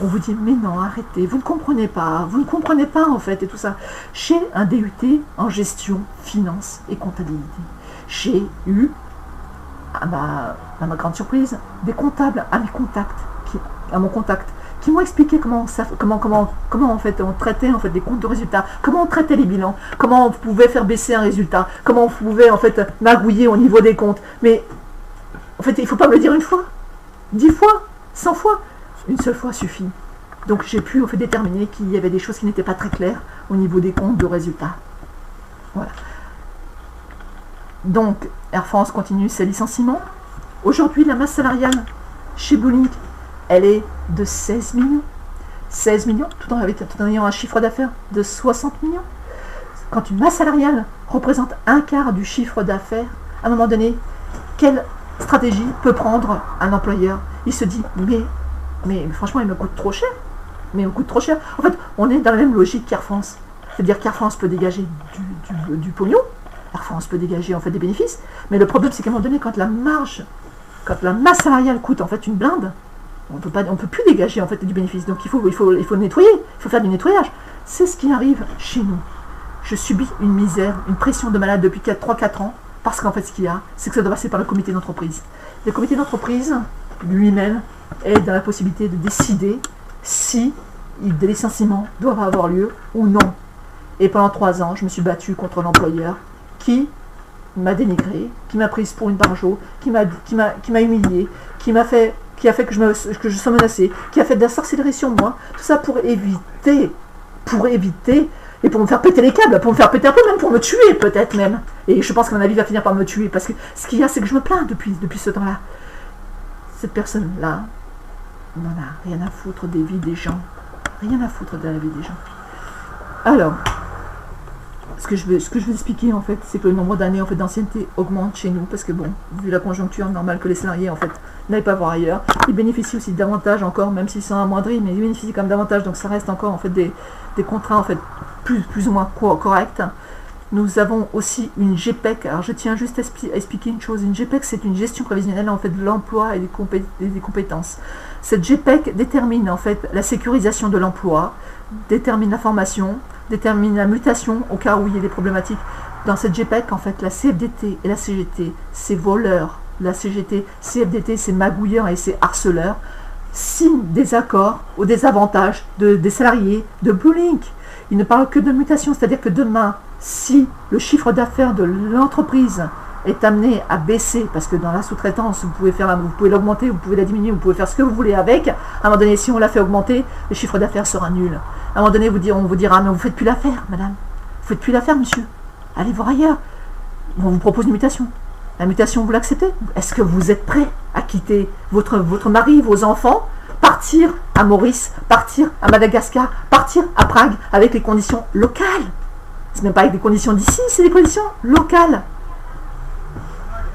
on vous dit, mais non, arrêtez, vous ne comprenez pas en fait, et tout ça. J'ai un DUT en gestion, finance et comptabilité. J'ai eu, à ma grande surprise, des comptables à mon contact, qui m'ont expliqué comment en fait on traitait en fait des comptes de résultats, comment on traitait les bilans, comment on pouvait faire baisser un résultat, comment on pouvait en fait magouiller au niveau des comptes. Mais en fait, il ne faut pas me le dire une fois, 10 fois, 100 fois. Une seule fois suffit. Donc j'ai pu en fait déterminer qu'il y avait des choses qui n'étaient pas très claires au niveau des comptes de résultats. Voilà. Donc Air France continue ses licenciements. Aujourd'hui, la masse salariale chez Blue, elle est de 16 millions. 16 millions, tout en ayant un chiffre d'affaires de 60 millions. Quand une masse salariale représente un quart du chiffre d'affaires, à un moment donné, quelle stratégie peut prendre un employeur? Il se dit, mais franchement, il me coûte trop cher. Mais il me coûte trop cher. En fait, on est dans la même logique qu'Air France. C'est-à-dire qu'Air France peut dégager du pognon. Air France peut dégager en fait des bénéfices. Mais le problème, c'est qu'à un moment donné, quand la masse salariale coûte en fait une blinde, on peut plus dégager en fait du bénéfice. Donc il faut nettoyer, il faut faire du nettoyage. C'est ce qui arrive chez nous. Je subis une misère, une pression de malade depuis 3-4 ans, parce qu'en fait ce qu'il y a, c'est que ça doit passer par le comité d'entreprise. Le comité d'entreprise, lui-même, est dans la possibilité de décider si des licenciements doivent avoir lieu ou non. Et pendant 3 ans, je me suis battue contre l'employeur qui m'a dénigré, qui m'a prise pour une barjo, qui m'a humiliée, qui a fait que je sois menacée, qui a fait de la sorcellerie sur moi, tout ça pour éviter, et pour me faire péter les câbles, pour me faire péter un peu, même pour me tuer peut-être même. Et je pense que mon avis va finir par me tuer, parce que ce qu'il y a, c'est que je me plains depuis ce temps-là. Cette personne-là n'en a rien à foutre des vies des gens. Rien à foutre de la vie des gens. Alors, ce que je veux expliquer en fait, c'est que le nombre d'années en fait d'ancienneté augmente chez nous, parce que bon, vu la conjoncture normale que les salariés en fait n'aillent pas voir ailleurs, ils bénéficient aussi davantage encore, même s'ils sont amoindris, mais ils bénéficient quand même davantage, donc ça reste encore en fait des contrats en fait plus ou moins corrects. Nous avons aussi une GPEC. Alors je tiens juste à expliquer une chose. Une GPEC, c'est une gestion prévisionnelle en fait de l'emploi et des compétences. Cette GPEC détermine en fait la sécurisation de l'emploi, détermine la formation, détermine la mutation au cas où il y a des problématiques. Dans cette GPEC, en fait, la CFDT et la CGT, c'est voleurs. La CFDT, c'est magouilleurs et c'est harceleurs, signent des accords au désavantage des salariés de Blue Link. Il ne parle que de mutation, c'est-à-dire que demain, si le chiffre d'affaires de l'entreprise est amené à baisser, parce que dans la sous-traitance, vous pouvez l'augmenter, vous pouvez la diminuer, vous pouvez faire ce que vous voulez avec, à un moment donné, si on la fait augmenter, le chiffre d'affaires sera nul. À un moment donné, on vous dira, mais vous ne faites plus l'affaire, madame. Vous ne faites plus l'affaire, monsieur. Allez voir ailleurs. On vous propose une mutation. La mutation, vous l'acceptez? Est-ce que vous êtes prêt à quitter votre mari, vos enfants, partir à Maurice, partir à Madagascar, partir à Prague avec les conditions locales? C'est même pas avec des conditions d'ici, c'est des conditions locales.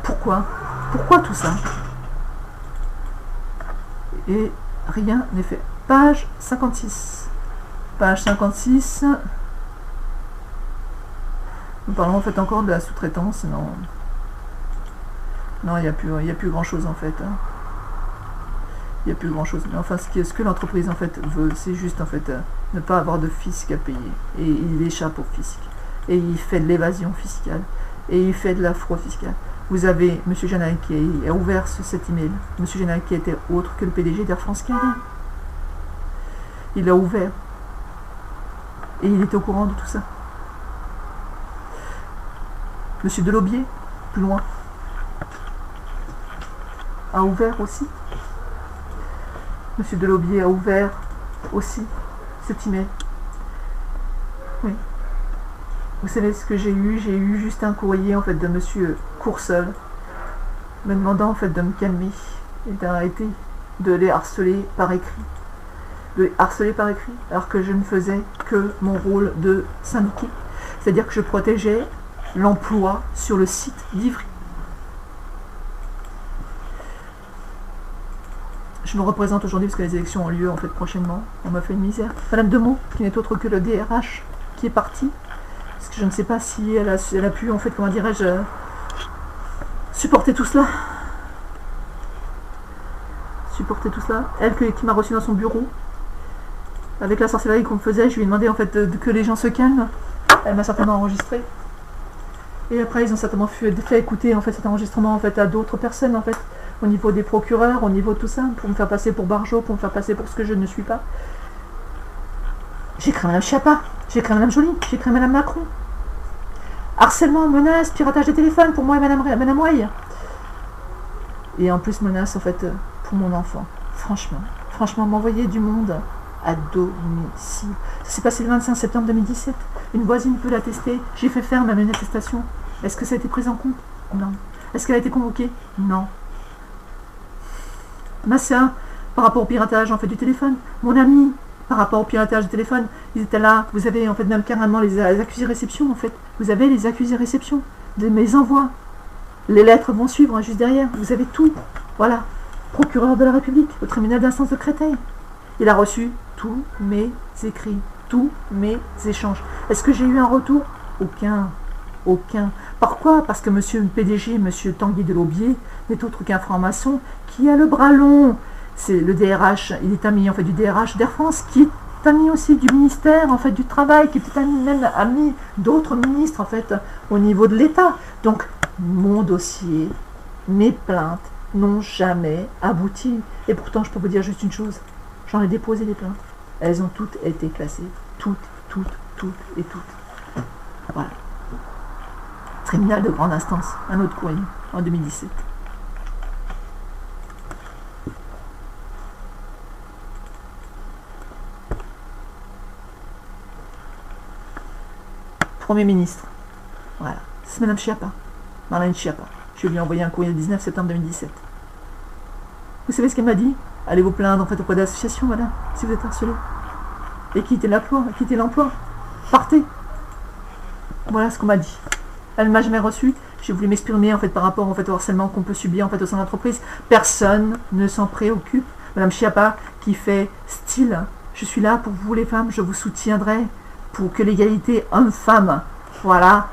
Pourquoi? Pourquoi tout ça? Et rien n'est fait. Page 56. Page 56. Nous parlons en fait encore de la sous-traitance. Non, il n'y a plus grand chose en fait. Il n'y a plus grand chose. Mais enfin, ce que l'entreprise en fait veut, c'est juste en fait ne pas avoir de fisc à payer. Et il échappe au fisc. Et il fait de l'évasion fiscale. Et il fait de la fraude fiscale. Vous avez M. Janay qui a ouvert cet email. M. Janay qui était autre que le PDG d'Air France Carré. Il l'a ouvert. Et il était au courant de tout ça. M. Delaubier, plus loin, a ouvert aussi. M. Delaubier a ouvert aussi cet email. Oui. Vous savez ce que j'ai eu? J'ai eu juste un courrier en fait de M. cours seul, me demandant en fait de me calmer et d'arrêter de les harceler par écrit. De les harceler par écrit, alors que je ne faisais que mon rôle de syndiqué. C'est-à-dire que je protégeais l'emploi sur le site d'Ivry. Je me représente aujourd'hui parce que les élections ont lieu en fait prochainement. On m'a fait une misère. Madame Demeaux, qui n'est autre que le DRH, qui est partie. Parce que je ne sais pas si elle a pu, en fait, comment dirais-je, supporter tout cela. Supporter tout cela. Elle qui m'a reçu dans son bureau. Avec la sorcellerie qu'on me faisait, je lui ai demandé en fait que les gens se calment. Elle m'a certainement enregistré. Et après, ils ont certainement fait écouter en fait cet enregistrement en fait à d'autres personnes en fait, au niveau des procureurs, au niveau de tout ça, pour me faire passer pour Barjot, pour me faire passer pour ce que je ne suis pas. J'ai créé Madame Schiappa, j'ai créé Madame Joly, j'ai créé Madame Macron. Harcèlement, menace, piratage des téléphones pour moi et Madame Way. Et en plus menace en fait pour mon enfant. Franchement, m'envoyer du monde à domicile. Ça s'est passé le 25 septembre 2017. Une voisine peut l'attester. J'ai fait faire même une attestation. Est-ce que ça a été pris en compte? Non. Est-ce qu'elle a été convoquée? Non. Ma soeur, par rapport au piratage en fait du téléphone. Mon ami, par rapport au piratage du téléphone, ils étaient là. Vous avez en fait même carrément les accusés réception en fait. Vous avez les accusés réception de mes envois. Les lettres vont suivre hein, juste derrière. Vous avez tout. Voilà. Procureur de la République, au tribunal d'instance de Créteil. Il a reçu tous mes écrits, tous mes échanges. Est-ce que j'ai eu un retour? Aucun. Pourquoi? Parce que monsieur le PDG, monsieur Tanguy Delaubier, n'est autre qu'un franc-maçon qui a le bras long. C'est le DRH, il est ami en fait du DRH d'Air France, qui est ami aussi du ministère en fait du Travail, qui est ami d'autres ministres en fait au niveau de l'État. Donc mon dossier, mes plaintes n'ont jamais abouti. Et pourtant, je peux vous dire juste une chose. J'en ai déposé des plaintes. Elles ont toutes été classées. Toutes. Voilà. Tribunal de grande instance. Un autre courrier. En 2017. Premier ministre. Voilà. C'est Madame Schiappa. Marlène Schiappa. Je lui ai envoyé un courrier le 19 septembre 2017. Vous savez ce qu'elle m'a dit? Allez vous plaindre en fait auprès d'associations, voilà, si vous êtes harcelé. Et quittez l'emploi. Partez. Voilà ce qu'on m'a dit. Elle ne m'a jamais reçu. J'ai voulu m'exprimer en fait par rapport en fait au harcèlement qu'on peut subir en fait au sein de l'entreprise. Personne ne s'en préoccupe. Madame Schiappa qui fait style. Je suis là pour vous les femmes, je vous soutiendrai pour que l'égalité homme-femme. Voilà.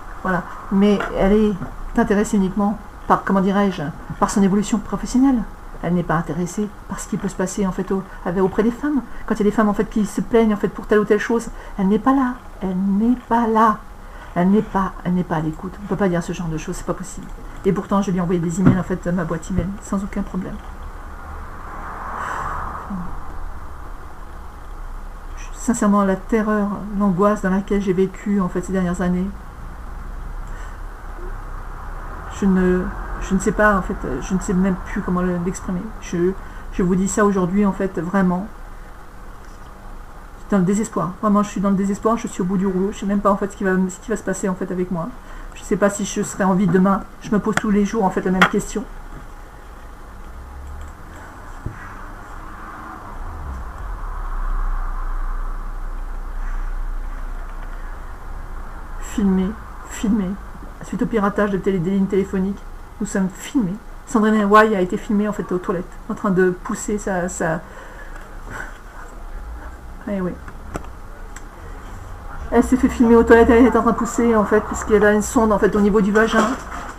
Mais elle est intéressée uniquement par, comment dirais-je, par son évolution professionnelle. Elle n'est pas intéressée par ce qui peut se passer en fait auprès des femmes. Quand il y a des femmes en fait qui se plaignent en fait pour telle ou telle chose, elle n'est pas là. Elle n'est pas à l'écoute. On ne peut pas dire ce genre de choses, c'est pas possible. Et pourtant, je lui ai envoyé des emails en fait à ma boîte email sans aucun problème. Sincèrement, la terreur, l'angoisse dans laquelle j'ai vécu en fait ces dernières années, je ne sais pas, en fait, je ne sais même plus comment l'exprimer. Je vous dis ça aujourd'hui, en fait, vraiment. Dans le désespoir. Vraiment, je suis dans le désespoir, je suis au bout du rouleau. Je ne sais même pas, en fait, ce qui va se passer, en fait, avec moi. Je ne sais pas si je serai en vie demain. Je me pose tous les jours, en fait, la même question. Filmé. Suite au piratage des lignes téléphoniques, nous sommes filmés. Sandrine Roy a été filmée en fait aux toilettes, en train de pousser sa... Eh oui. Elle s'est fait filmer aux toilettes, elle est en train de pousser en fait, puisqu'elle a une sonde en fait au niveau du vagin.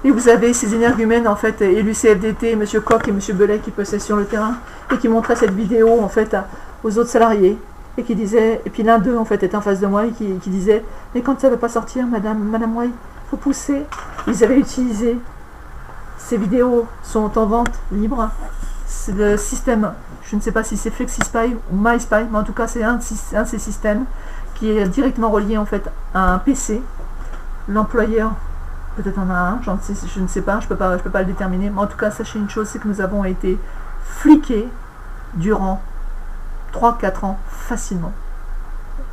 Et vous avez ces énergumènes en fait, élus CFDT, M. Koch et M. Belay qui passaient sur le terrain et qui montraient cette vidéo en fait aux autres salariés. Et qui disait, et puis l'un d'eux en fait était en face de moi et qui disait, mais quand ça ne va pas sortir, Madame Roy, faut pousser. Ils avaient utilisé, ces vidéos sont en vente libre. C'est le système, je ne sais pas si c'est FlexiSpy ou MySpy, mais en tout cas c'est un de ces systèmes qui est directement relié en fait à un PC. L'employeur peut-être en a un, je ne sais pas, je peux pas le déterminer, mais en tout cas sachez une chose, c'est que nous avons été fliqués durant 3-4 ans facilement.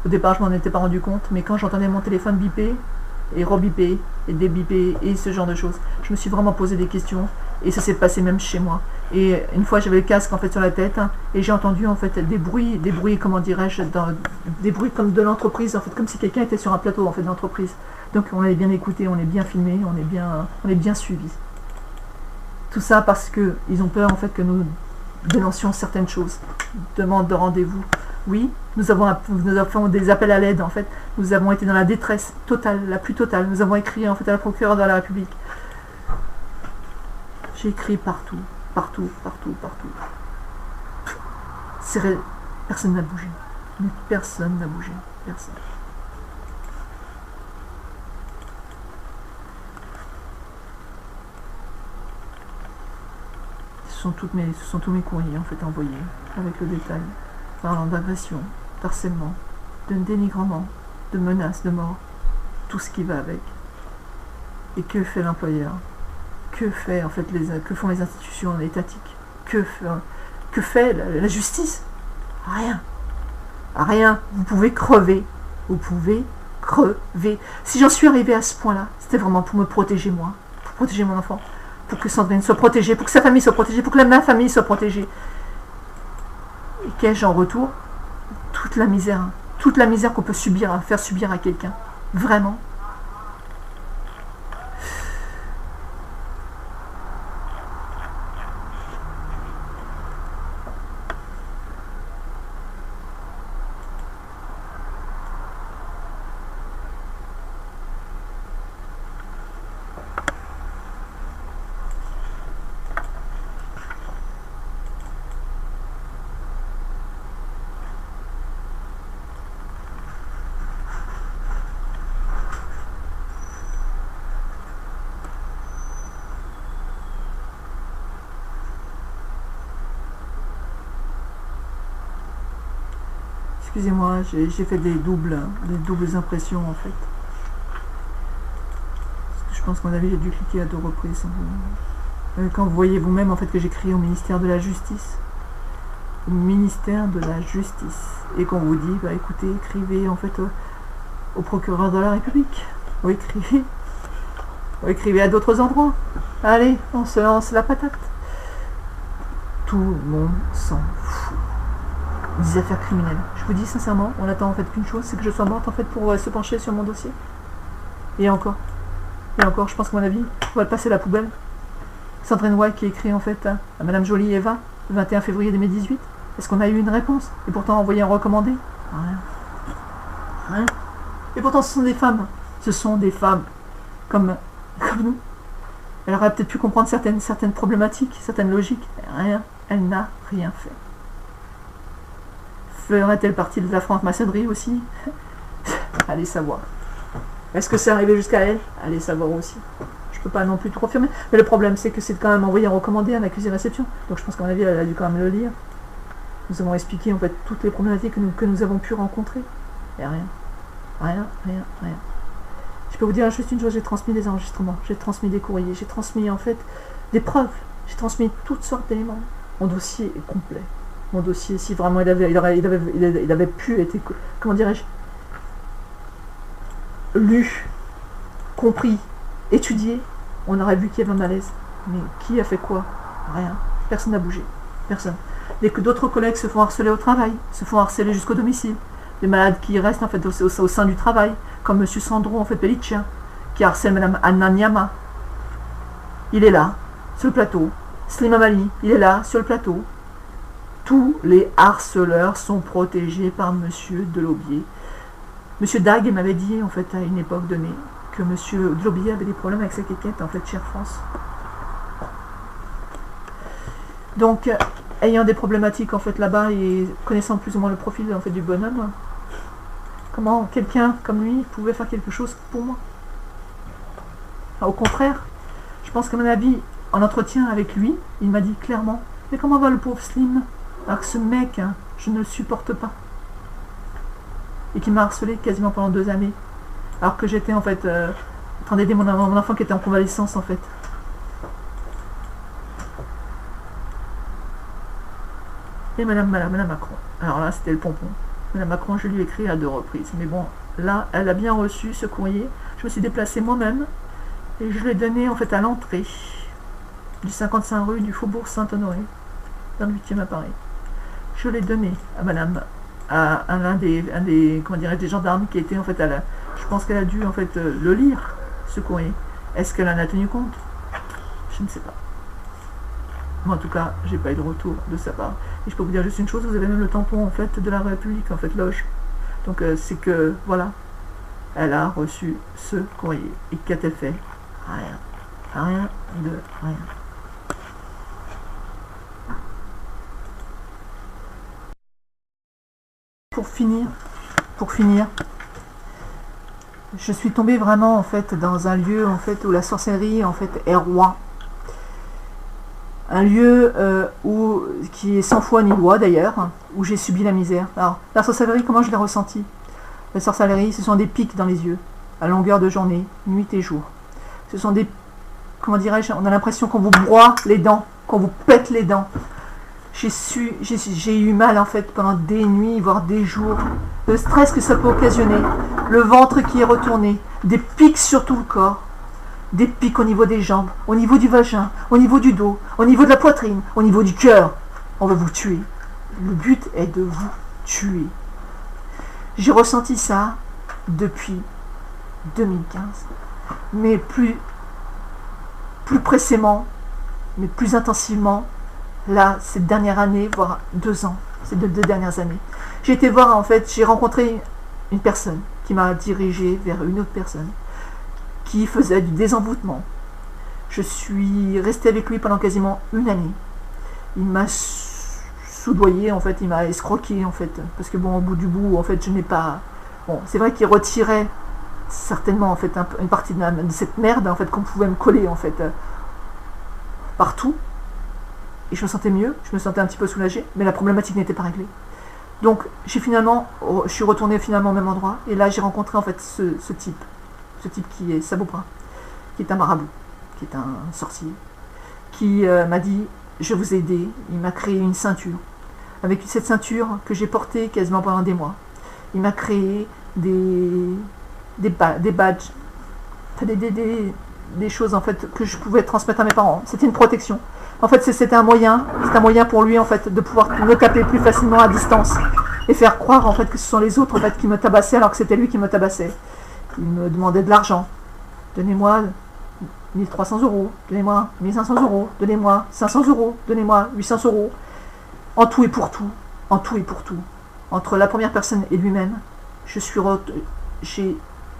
Au départ je m'en étais pas rendu compte, mais quand j'entendais mon téléphone biper, et rebipé, et débipé, et ce genre de choses. Je me suis vraiment posé des questions, et ça s'est passé même chez moi. Et une fois, j'avais le casque en fait sur la tête, et j'ai entendu en fait des bruits, comment dirais-je, des bruits comme de l'entreprise, en fait, comme si quelqu'un était sur un plateau en fait d'entreprise. Donc on est bien écouté, on est bien filmé, on est bien suivi. Tout ça parce que ils ont peur en fait que nous dénoncions certaines choses. Demande de rendez-vous. Oui, nous avons fait des appels à l'aide en fait. Nous avons été dans la détresse totale, la plus totale. Nous avons écrit en fait à la procureure de la République. J'ai écrit partout. Personne n'a bougé. Mais personne n'a bougé. Personne. Ce sont tous mes courriers en fait envoyés avec le détail, parlant d'agression, d'harcèlement, de dénigrement, de menaces de mort, tout ce qui va avec. Et que fait l'employeur? Que font les institutions étatiques? Que fait la justice? Rien. Rien. Vous pouvez crever. Vous pouvez crever. Si j'en suis arrivée à ce point-là, c'était vraiment pour me protéger moi, pour protéger mon enfant, pour que Sandrine soit protégée, pour que sa famille soit protégée, pour que ma famille soit protégée. Et qu'ai-je en retour? Toute la misère qu'on peut faire subir à quelqu'un. Vraiment. Excusez-moi, j'ai fait des doubles impressions en fait. Parce que je pense qu'à mon avis, j'ai dû cliquer à 2 reprises. Quand vous voyez vous-même en fait que j'écris au ministère de la Justice. Au ministère de la Justice. Et qu'on vous dit, bah écoutez, écrivez en fait au procureur de la République. Ou écrivez à d'autres endroits. Allez, on se lance la patate. Tout le monde s'en fout. Des affaires criminelles. Je vous dis sincèrement, on attend en fait qu'une chose, c'est que je sois morte en fait pour se pencher sur mon dossier. Et encore, je pense qu'à mon avis, on va le passer à la poubelle. Sandrine White qui écrit en fait à Madame Jolie Eva, le 21 février 2018. Est-ce qu'on a eu une réponse? Et pourtant envoyé un recommandé? Rien. Et pourtant ce sont des femmes. Ce sont des femmes comme nous. Elle aurait peut-être pu comprendre certaines problématiques, certaines logiques. Rien. Elle n'a rien fait. Ferait-elle partie de la franc-maçonnerie aussi? Allez savoir. Est-ce que c'est arrivé jusqu'à elle? Allez savoir aussi. Je peux pas non plus tout confirmer. Mais le problème, c'est que c'est quand même envoyé un recommandé, un accusé réception. Donc je pense qu'à mon avis, elle a dû quand même le lire. Nous avons expliqué en fait toutes les problématiques que nous avons pu rencontrer. Et rien. Rien. Je peux vous dire juste une chose, j'ai transmis des enregistrements, j'ai transmis des courriers, j'ai transmis en fait des preuves, j'ai transmis toutes sortes d'éléments. Mon dossier est complet. Mon dossier, si vraiment il avait pu être, comment dirais-je, lu, compris, étudié, on aurait vu qu'il y avait un malaise. Mais qui a fait quoi? Rien. Personne n'a bougé. Personne. Dès que d'autres collègues se font harceler au travail, se font harceler jusqu'au domicile, des malades qui restent en fait au sein du travail, comme M. Sandro en fait Pelliccia, qui harcèle Mme Anna Niama. Il est là, sur le plateau. Slimane Ali, il est là, sur le plateau. Tous les harceleurs sont protégés par M. Delaubier. M. Dag m'avait dit, en fait, à une époque donnée, que M. Delaubier avait des problèmes avec sa quéquette, en fait, chez Air France. Donc, ayant des problématiques, en fait, là-bas, et connaissant plus ou moins le profil, en fait, du bonhomme, comment quelqu'un comme lui pouvait faire quelque chose pour moi? Enfin, au contraire, je pense qu'à mon avis, en entretien avec lui, il m'a dit clairement, mais comment va le pauvre Slim? Alors que ce mec, hein, je ne le supporte pas. Et qui m'a harcelé quasiment pendant 2 années. Alors que j'étais en fait en train d'aider mon enfant qui était en convalescence en fait. Et Madame Macron. Alors là, c'était le pompon. Madame Macron, je lui ai écrit à 2 reprises. Mais bon, là, elle a bien reçu ce courrier. Je je me suis déplacée moi-même et je l'ai donné en fait à l'entrée du 55 rue du Faubourg Saint-Honoré, dans le 8e à Paris. Je l'ai donné à madame, à un des comment dirais-je, des gendarmes qui était en fait à la... Je pense qu'elle a dû en fait le lire, ce courrier. Est-ce qu'elle en a tenu compte? Je ne sais pas. Moi, en tout cas, j'ai pas eu de retour de sa part. Et je peux vous dire juste une chose, vous avez même le tampon en fait de la République, en fait, loge. Donc c'est que, voilà, elle a reçu ce courrier. Et qu'a-t-elle fait? Rien. Rien de rien. Pour finir, je suis tombée vraiment en fait dans un lieu en fait où la sorcellerie en fait est roi. Un lieu qui est sans foi ni loi d'ailleurs, où j'ai subi la misère. Alors, la sorcellerie, comment je l'ai ressentie? La sorcellerie, ce sont des pics dans les yeux, à longueur de journée, nuit et jour. Ce sont des, comment dirais-je, on a l'impression qu'on vous broie les dents, qu'on vous pète les dents. J'ai eu mal en fait pendant des nuits, voire des jours. Le stress que ça peut occasionner, le ventre qui est retourné, des pics sur tout le corps. Des pics au niveau des jambes, au niveau du vagin, au niveau du dos, au niveau de la poitrine, au niveau du cœur. On va vous tuer. Le but est de vous tuer. J'ai ressenti ça depuis 2015. Mais plus précisément, mais plus intensivement, là, cette dernière année, voire 2 ans, ces deux dernières années. J'ai été voir, en fait, j'ai rencontré une personne qui m'a dirigé vers une autre personne qui faisait du désenvoûtement. Je suis restée avec lui pendant quasiment 1 année. Il m'a soudoyé, en fait, il m'a escroqué, en fait, parce que bon, au bout du bout, en fait, je n'ai pas... Bon, c'est vrai qu'il retirait certainement, en fait, une partie de cette merde, en fait, qu'on pouvait me coller, en fait, partout. Et je me sentais mieux, je me sentais un petit peu soulagée, mais la problématique n'était pas réglée. Donc, je suis retournée finalement au même endroit, et là, j'ai rencontré, en fait, ce type qui est Sabobra, qui est un marabout, qui est un sorcier, qui m'a dit, je vous ai aidé, il m'a créé une ceinture. Avec cette ceinture que j'ai portée quasiment pendant des mois, il m'a créé des badges, des choses en fait que je pouvais transmettre à mes parents. C'était une protection. En fait, c'était un moyen pour lui en fait de pouvoir me taper plus facilement à distance et faire croire en fait que ce sont les autres en fait qui me tabassaient alors que c'était lui qui me tabassait. Il me demandait de l'argent. Donnez-moi 1300 €, donnez-moi 1500 €, donnez-moi 500 €, donnez-moi 800 €. En tout et pour tout, en tout et pour tout. Entre la première personne et lui-même, j'ai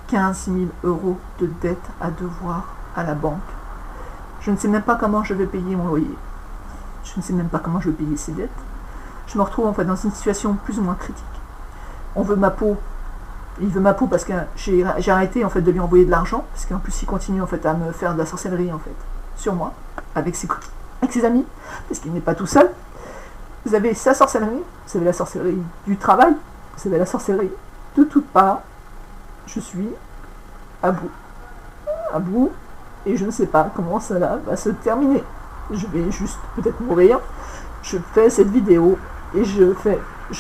15 000 € de dette à devoir à la banque. Je ne sais même pas comment je vais payer mon loyer. Je ne sais même pas comment je vais payer ces dettes. Je me retrouve en fait dans une situation plus ou moins critique. On veut ma peau. Il veut ma peau parce que j'ai arrêté en fait de lui envoyer de l'argent, parce qu'en plus il continue en fait à me faire de la sorcellerie en fait sur moi, avec ses amis, parce qu'il n'est pas tout seul. Vous avez sa sorcellerie, vous avez la sorcellerie du travail, vous avez la sorcellerie de toutes parts. Je suis à bout, et je ne sais pas comment cela va se terminer. Je vais juste peut-être mourir. Je fais cette vidéo et je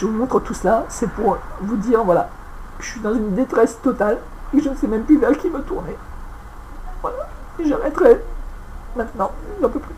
vous montre tout cela, c'est pour vous dire voilà. Je suis dans une détresse totale et je ne sais même plus vers qui me tourner. Voilà, et j'arrêterai maintenant, j'en peux plus.